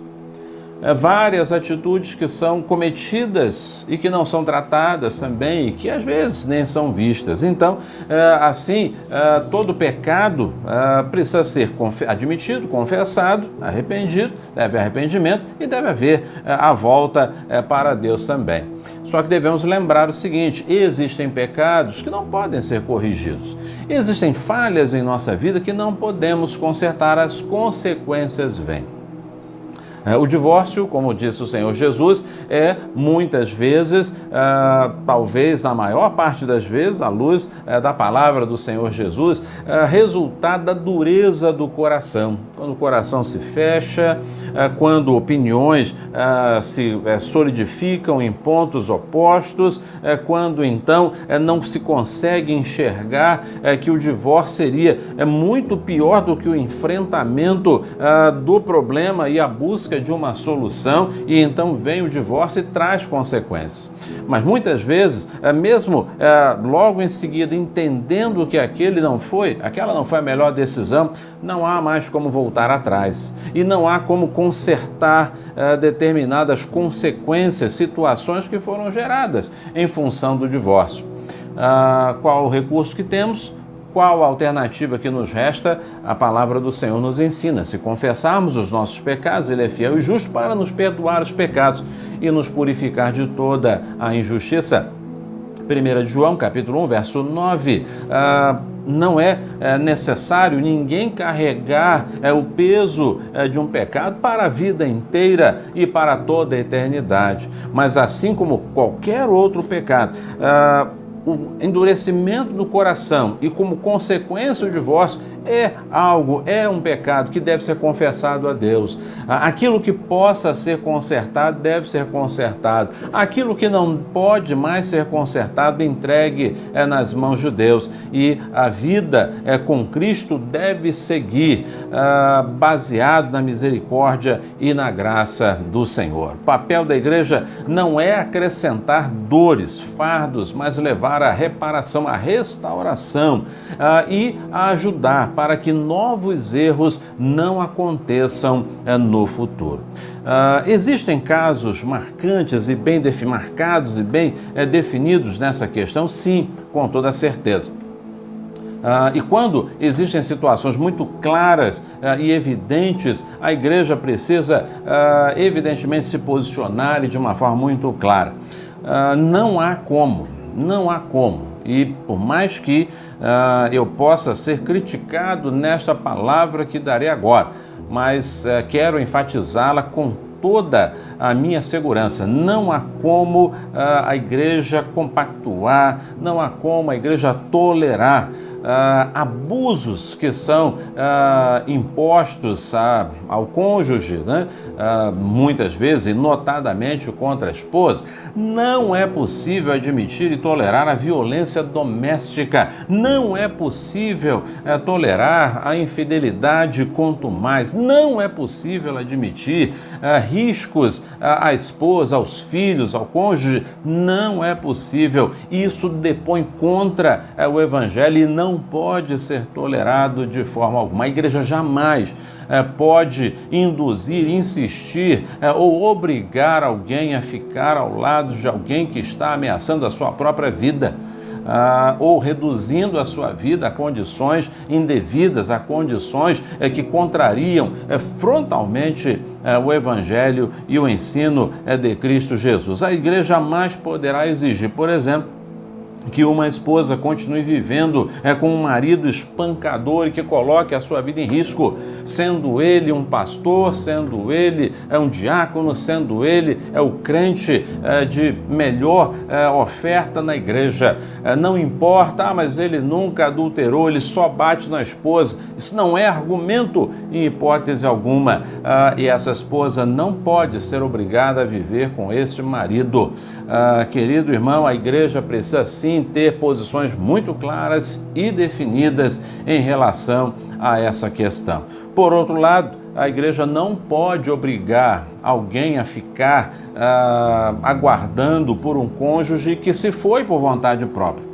Várias atitudes que são cometidas e que não são tratadas também, e que às vezes nem são vistas. Então, todo pecado precisa ser admitido, confessado, arrependido, deve haver arrependimento e deve haver a volta para Deus também. Só que devemos lembrar o seguinte: existem pecados que não podem ser corrigidos. Existem falhas em nossa vida que não podemos consertar, as consequências vêm. O divórcio, como disse o Senhor Jesus, é muitas vezes, talvez na maior parte das vezes, à luz da palavra do Senhor Jesus, resultado da dureza do coração. Quando o coração se fecha, quando opiniões se solidificam em pontos opostos, quando então não se consegue enxergar que o divórcio seria muito pior do que o enfrentamento do problema e a busca de uma solução, e então vem o divórcio e traz consequências. Mas muitas vezes, mesmo logo em seguida, entendendo que aquela não foi a melhor decisão, não há mais como voltar atrás e não há como consertar determinadas consequências, situações que foram geradas em função do divórcio. Qual o recurso que temos? Qual a alternativa que nos resta? A palavra do Senhor nos ensina: se confessarmos os nossos pecados, Ele é fiel e justo para nos perdoar os pecados e nos purificar de toda a injustiça. 1 João, capítulo 1, verso 9. Não é necessário ninguém carregar o peso de um pecado para a vida inteira e para toda a eternidade. Mas assim como qualquer outro pecado, o endurecimento do coração e, como consequência, o divórcio é um pecado que deve ser confessado a Deus. Aquilo que possa ser consertado deve ser consertado. Aquilo que não pode mais ser consertado, entregue nas mãos de Deus. E a vida com Cristo deve seguir baseado na misericórdia e na graça do Senhor. O papel da igreja não é acrescentar dores, fardos, mas levar a reparação, a restauração e a ajudar para que novos erros não aconteçam no futuro. Existem casos marcantes e bem marcados e bem definidos nessa questão? Sim, com toda certeza. E quando existem situações muito claras e evidentes, a igreja precisa, evidentemente, se posicionar e de uma forma muito clara. Não há como. E por mais que eu possa ser criticado nesta palavra que darei agora, mas quero enfatizá-la com toda a minha segurança. Não há como a igreja compactuar, não há como a igreja tolerar abusos que são impostos ao cônjuge, né? Muitas vezes, e notadamente contra a esposa. Não é possível admitir e tolerar a violência doméstica. Não é possível tolerar a infidelidade contumaz. Não é possível admitir riscos à esposa, aos filhos, ao cônjuge. Não é possível. Isso depõe contra o Evangelho e não pode ser tolerado de forma alguma. A igreja jamais pode induzir, insistir ou obrigar alguém a ficar ao lado de alguém que está ameaçando a sua própria vida. Ou reduzindo a sua vida a condições indevidas, a condições que contrariam frontalmente o Evangelho e o ensino de Cristo Jesus. A igreja jamais poderá exigir, por exemplo, que uma esposa continue vivendo com um marido espancador e que coloque a sua vida em risco, sendo ele um pastor, sendo ele um diácono, sendo ele o crente de melhor oferta na igreja. Não importa, mas ele nunca adulterou, ele só bate na esposa. Isso não é argumento em hipótese alguma. E essa esposa não pode ser obrigada a viver com esse marido. Querido irmão, a igreja precisa sim ter posições muito claras e definidas em relação a essa questão. Por outro lado, a igreja não pode obrigar alguém a ficar aguardando por um cônjuge que se foi por vontade própria.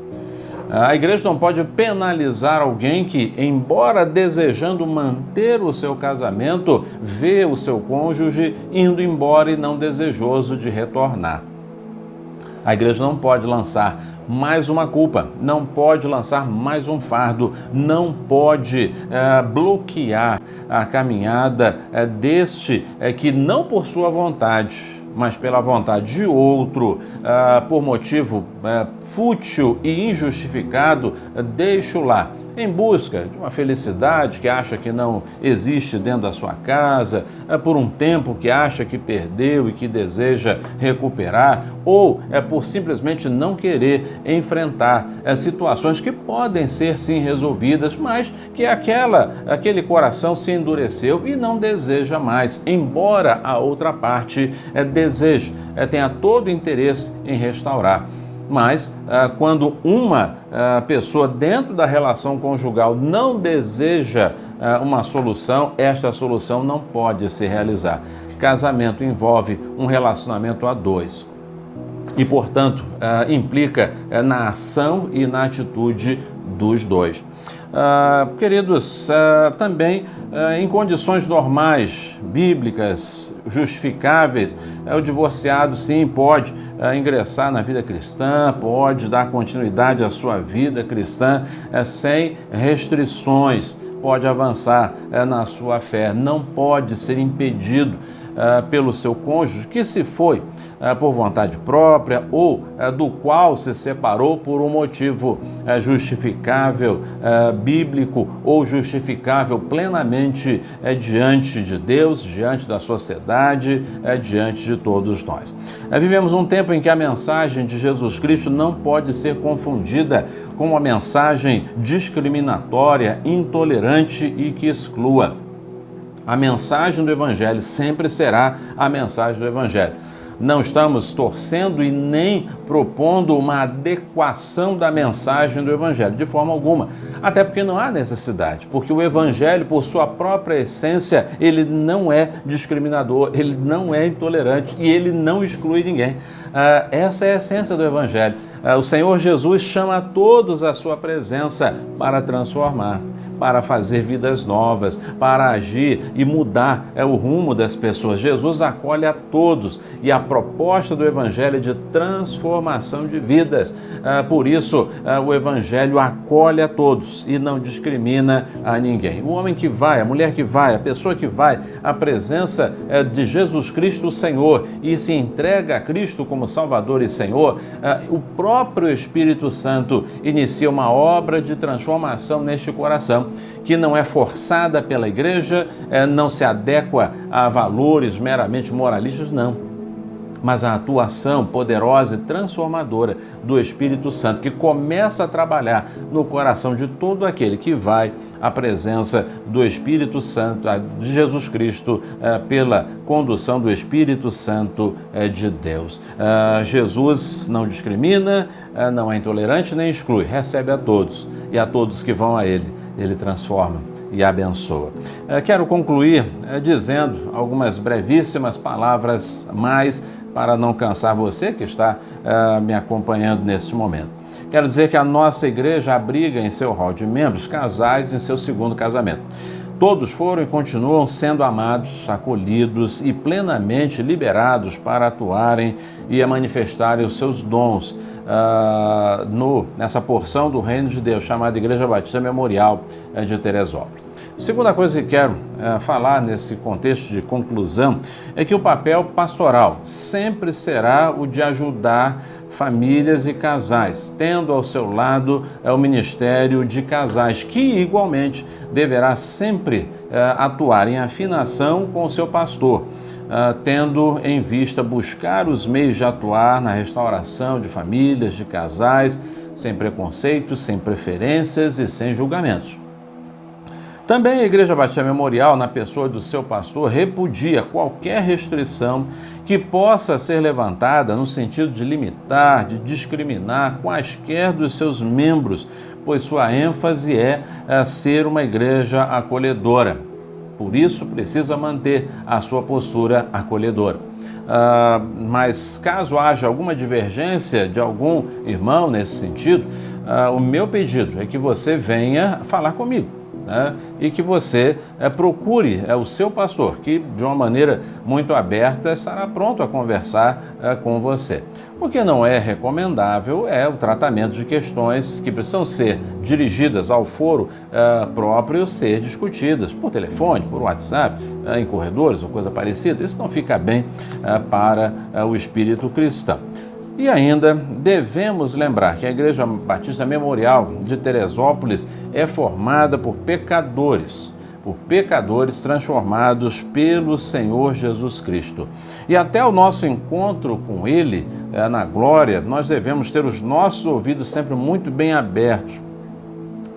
A igreja não pode penalizar alguém que, embora desejando manter o seu casamento, vê o seu cônjuge indo embora e não desejoso de retornar. A igreja não pode lançar mais uma culpa, não pode lançar mais um fardo, não pode bloquear a caminhada deste que não por sua vontade, mas pela vontade de outro, por motivo fútil e injustificado, deixa-o lá, em busca de uma felicidade que acha que não existe dentro da sua casa, por um tempo que acha que perdeu e que deseja recuperar, ou por simplesmente não querer enfrentar situações que podem ser sim resolvidas, mas que aquele coração se endureceu e não deseja mais, embora a outra parte deseje, tenha todo o interesse em restaurar. Mas quando uma pessoa dentro da relação conjugal não deseja uma solução, esta solução não pode se realizar. Casamento envolve um relacionamento a dois e, portanto, implica na ação e na atitude dos dois. Queridos, também em condições normais, bíblicas, justificáveis, o divorciado sim pode ingressar na vida cristã, pode dar continuidade à sua vida cristã sem restrições, pode avançar na sua fé, não pode ser impedido pelo seu cônjuge que se foi por vontade própria ou do qual se separou por um motivo justificável, bíblico ou justificável plenamente diante de Deus, diante da sociedade, diante de todos nós. Vivemos um tempo em que a mensagem de Jesus Cristo não pode ser confundida com uma mensagem discriminatória, intolerante e que exclua. A mensagem do Evangelho sempre será a mensagem do Evangelho. Não estamos torcendo e nem propondo uma adequação da mensagem do Evangelho, de forma alguma. Até porque não há necessidade, porque o Evangelho, por sua própria essência, ele não é discriminador, ele não é intolerante e ele não exclui ninguém. Essa é a essência do Evangelho. O Senhor Jesus chama a todos à sua presença para transformar, para fazer vidas novas, para agir e mudar o rumo das pessoas. Jesus acolhe a todos e a proposta do Evangelho é de transformação de vidas. Por isso, o Evangelho acolhe a todos e não discrimina a ninguém. O homem que vai, a mulher que vai, a pessoa que vai à presença de Jesus Cristo, o Senhor, e se entrega a Cristo como Salvador e Senhor, o próprio Espírito Santo inicia uma obra de transformação neste coração, que não é forçada pela igreja, não se adequa a valores meramente moralistas, não. Mas a atuação poderosa e transformadora do Espírito Santo, que começa a trabalhar no coração de todo aquele que vai à presença do Espírito Santo, de Jesus Cristo, pela condução do Espírito Santo de Deus. Jesus não discrimina, não é intolerante nem exclui, recebe a todos, e a todos que vão a Ele transforma e abençoa. Quero concluir dizendo algumas brevíssimas palavras mais para não cansar você que está me acompanhando nesse momento. Quero dizer que a nossa igreja abriga em seu hall de membros casais em seu segundo casamento. Todos foram e continuam sendo amados, acolhidos e plenamente liberados para atuarem e a manifestarem os seus dons nessa porção do Reino de Deus, chamada Igreja Batista Memorial de Teresópolis. Segunda coisa que quero falar nesse contexto de conclusão é que o papel pastoral sempre será o de ajudar famílias e casais, tendo ao seu lado o ministério de casais, que igualmente deverá sempre atuar em afinação com o seu pastor, tendo em vista buscar os meios de atuar na restauração de famílias, de casais, sem preconceitos, sem preferências e sem julgamentos. Também a Igreja Batista Memorial, na pessoa do seu pastor, repudia qualquer restrição que possa ser levantada no sentido de limitar, de discriminar quaisquer dos seus membros, pois sua ênfase é ser uma igreja acolhedora. Por isso, precisa manter a sua postura acolhedora. Mas caso haja alguma divergência de algum irmão nesse sentido, o meu pedido é que você venha falar comigo. E que você procure o seu pastor, que de uma maneira muito aberta estará pronto a conversar com você. O que não é recomendável é o tratamento de questões que precisam ser dirigidas ao foro próprio, ser discutidas por telefone, por WhatsApp, em corredores ou coisa parecida. Isso não fica bem para o espírito cristão. E ainda devemos lembrar que a Igreja Batista Memorial de Teresópolis é formada por pecadores transformados pelo Senhor Jesus Cristo. E até o nosso encontro com Ele na glória, nós devemos ter os nossos ouvidos sempre muito bem abertos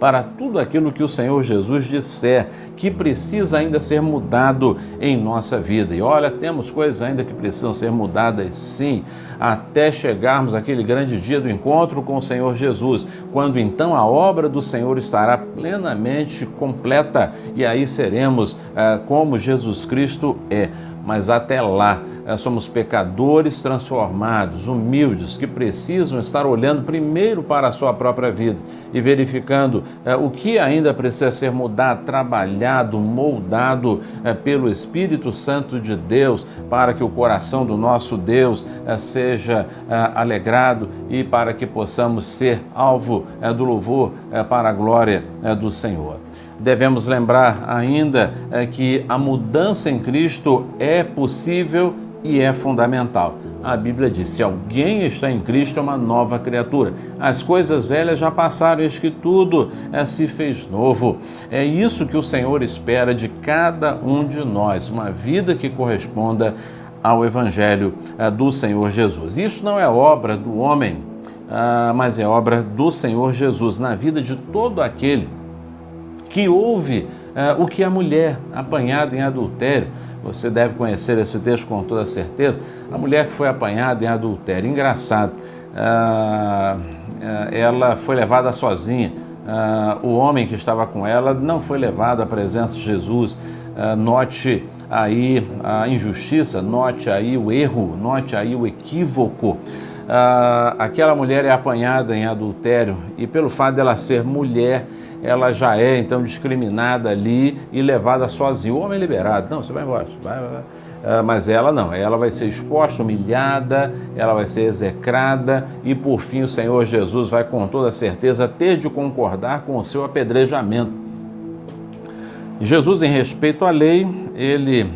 para tudo aquilo que o Senhor Jesus disser, que precisa ainda ser mudado em nossa vida. E olha, temos coisas ainda que precisam ser mudadas sim, até chegarmos àquele grande dia do encontro com o Senhor Jesus, quando então a obra do Senhor estará plenamente completa e aí seremos como Jesus Cristo é. Mas até lá, somos pecadores transformados, humildes, que precisam estar olhando primeiro para a sua própria vida e verificando o que ainda precisa ser mudado, trabalhado, moldado pelo Espírito Santo de Deus, para que o coração do nosso Deus seja alegrado e para que possamos ser alvo do louvor para a glória do Senhor. Devemos lembrar ainda que a mudança em Cristo é possível e é fundamental. A Bíblia diz: se alguém está em Cristo, é uma nova criatura. As coisas velhas já passaram, eis que tudo se fez novo. É isso que o Senhor espera de cada um de nós, uma vida que corresponda ao Evangelho do Senhor Jesus. Isso não é obra do homem, mas é obra do Senhor Jesus na vida de todo aquele que ouve o que a mulher apanhada em adultério. Você deve conhecer esse texto com toda certeza. A mulher que foi apanhada em adultério. Engraçado, ela foi levada sozinha. O homem que estava com ela não foi levado à presença de Jesus. Note aí a injustiça, note aí o erro, note aí o equívoco. aquela mulher é apanhada em adultério e pelo fato dela ser mulher, ela já é então discriminada ali e levada sozinha. O homem é liberado, não, você vai embora, vai. Mas ela não, ela vai ser exposta, humilhada, ela vai ser execrada e por fim o Senhor Jesus vai com toda certeza ter de concordar com o seu apedrejamento. Jesus, em respeito à lei, ele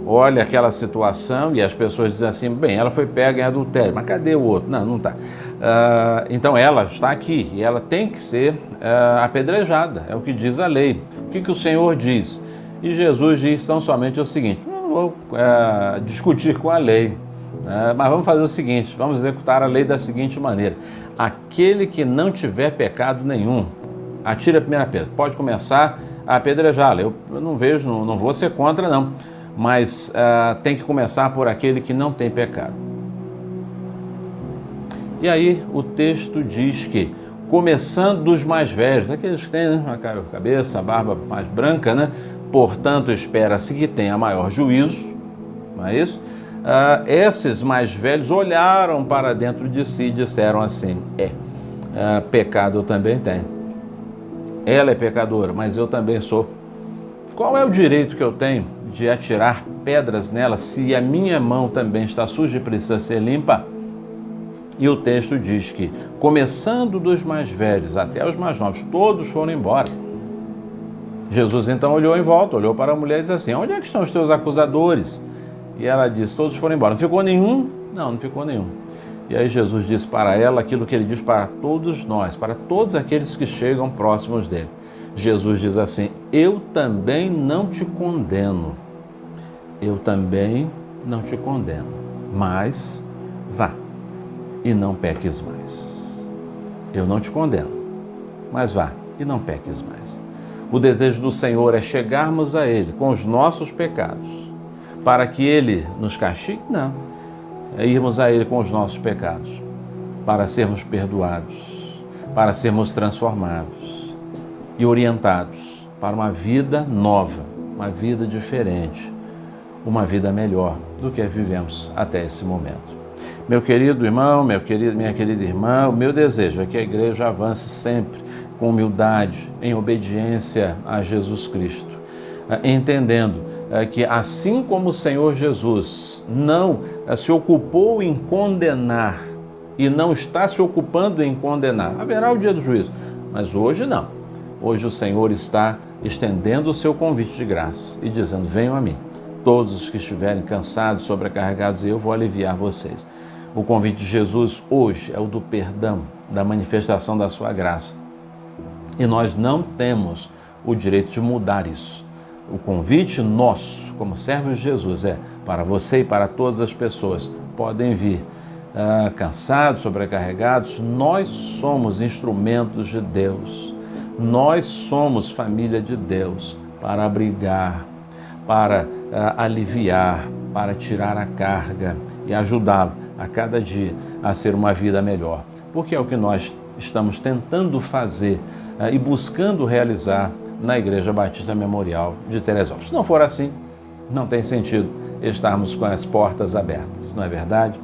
olha aquela situação e as pessoas dizem assim, bem, ela foi pega em adultério, mas cadê o outro? Não está. Então ela está aqui e ela tem que ser apedrejada, é o que diz a lei. O que o Senhor diz? E Jesus diz tão somente o seguinte, não vou discutir com a lei, mas vamos fazer o seguinte, vamos executar a lei da seguinte maneira. Aquele que não tiver pecado nenhum, atire a primeira pedra. Pode começar a apedrejá-la. Eu não vejo, não vou ser contra não, mas tem que começar por aquele que não tem pecado. E aí o texto diz que, começando dos mais velhos, aqueles que têm uma cabeça, a barba mais branca, né? Portanto, espera-se que tenha maior juízo, não é isso? Esses mais velhos olharam para dentro de si e disseram assim, pecado eu também tenho. Ela é pecadora, mas eu também sou. Qual é o direito que eu tenho de atirar pedras nela se a minha mão também está suja e precisa ser limpa? E o texto diz que, começando dos mais velhos até os mais novos, todos foram embora. Jesus então olhou em volta, olhou para a mulher e disse assim, onde é que estão os teus acusadores? E ela disse, todos foram embora. Não ficou nenhum? Não ficou nenhum. E aí Jesus disse para ela aquilo que ele diz para todos nós, para todos aqueles que chegam próximos dele. Jesus diz assim, eu também não te condeno. Eu também não te condeno, mas vá e não peques mais. Eu não te condeno, mas vá e não peques mais. O desejo do Senhor é chegarmos a Ele com os nossos pecados, para que Ele nos castigue? Não. É irmos a Ele com os nossos pecados, para sermos perdoados, para sermos transformados e orientados para uma vida nova, uma vida diferente, uma vida melhor do que vivemos até esse momento. Meu querido irmão, minha querida irmã, o meu desejo é que a igreja avance sempre com humildade, em obediência a Jesus Cristo, entendendo que assim como o Senhor Jesus não se ocupou em condenar e não está se ocupando em condenar, haverá o dia do juízo, mas hoje não. Hoje o Senhor está estendendo o seu convite de graça e dizendo, venham a mim, todos os que estiverem cansados, sobrecarregados, eu vou aliviar vocês. O convite de Jesus hoje é o do perdão, da manifestação da sua graça. E nós não temos o direito de mudar isso. O convite nosso, como servos de Jesus, é para você e para todas as pessoas. Podem vir cansados, sobrecarregados. Nós somos instrumentos de Deus. Nós somos família de Deus para abrigar, para aliviar, para tirar a carga e ajudá-lo a cada dia a ser uma vida melhor. Porque é o que nós estamos tentando fazer e buscando realizar na Igreja Batista Memorial de Teresópolis. Se não for assim, não tem sentido estarmos com as portas abertas, não é verdade?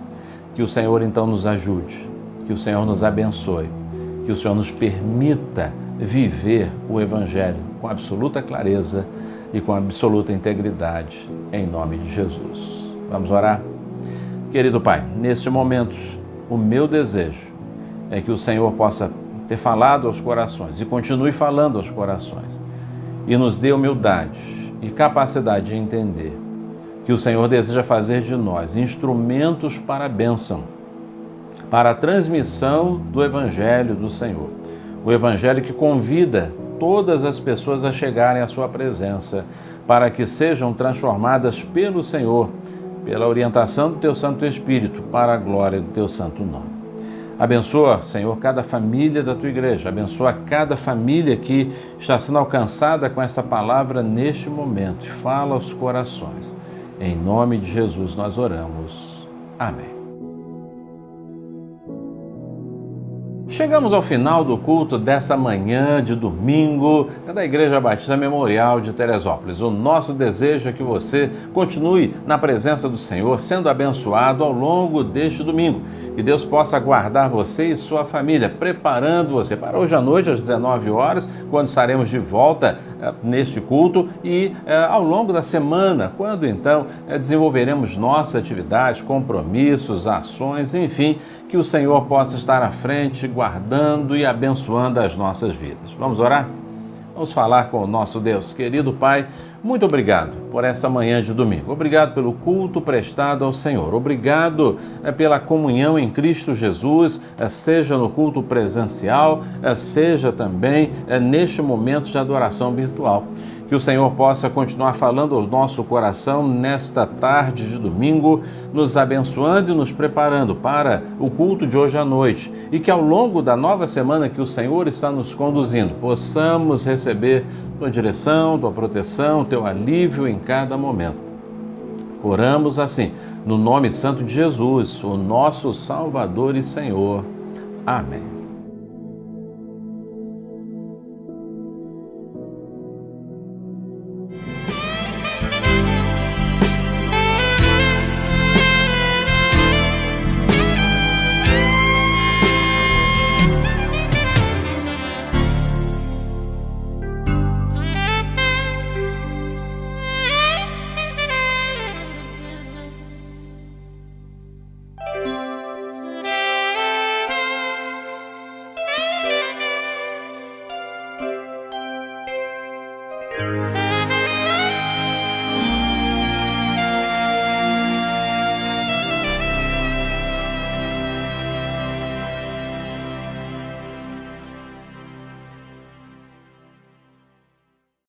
Que o Senhor então nos ajude, que o Senhor nos abençoe, que o Senhor nos permita viver o Evangelho com absoluta clareza e com absoluta integridade, em nome de Jesus. Vamos orar? Querido Pai, neste momento, o meu desejo é que o Senhor possa ter falado aos corações e continue falando aos corações e nos dê humildade e capacidade de entender que o Senhor deseja fazer de nós instrumentos para a bênção, para a transmissão do Evangelho do Senhor. O Evangelho que convida todas as pessoas a chegarem à sua presença, para que sejam transformadas pelo Senhor, pela orientação do Teu Santo Espírito, para a glória do Teu Santo Nome. Abençoa, Senhor, cada família da Tua Igreja, abençoa cada família que está sendo alcançada com essa palavra neste momento. Fala aos corações. Em nome de Jesus nós oramos. Amém. chegamos ao final do culto dessa manhã de domingo da Igreja Batista Memorial de Teresópolis. O nosso desejo é que você continue na presença do Senhor, sendo abençoado ao longo deste domingo. Que Deus possa guardar você e sua família, preparando você para hoje à noite, às 19 horas, quando estaremos de volta neste culto e ao longo da semana, quando então desenvolveremos nossas atividades, compromissos, ações, enfim, que o Senhor possa estar à frente, guardando e abençoando as nossas vidas. Vamos orar? Vamos falar com o nosso Deus. Querido Pai, muito obrigado por essa manhã de domingo. Obrigado pelo culto prestado ao Senhor. Obrigado pela comunhão em Cristo Jesus, seja no culto presencial, seja também neste momento de adoração virtual. Que o Senhor possa continuar falando ao nosso coração nesta tarde de domingo, nos abençoando e nos preparando para o culto de hoje à noite. E que ao longo da nova semana que o Senhor está nos conduzindo, possamos receber tua direção, tua proteção, teu alívio em cada momento. Oramos assim, no nome santo de Jesus, o nosso Salvador e Senhor. Amém.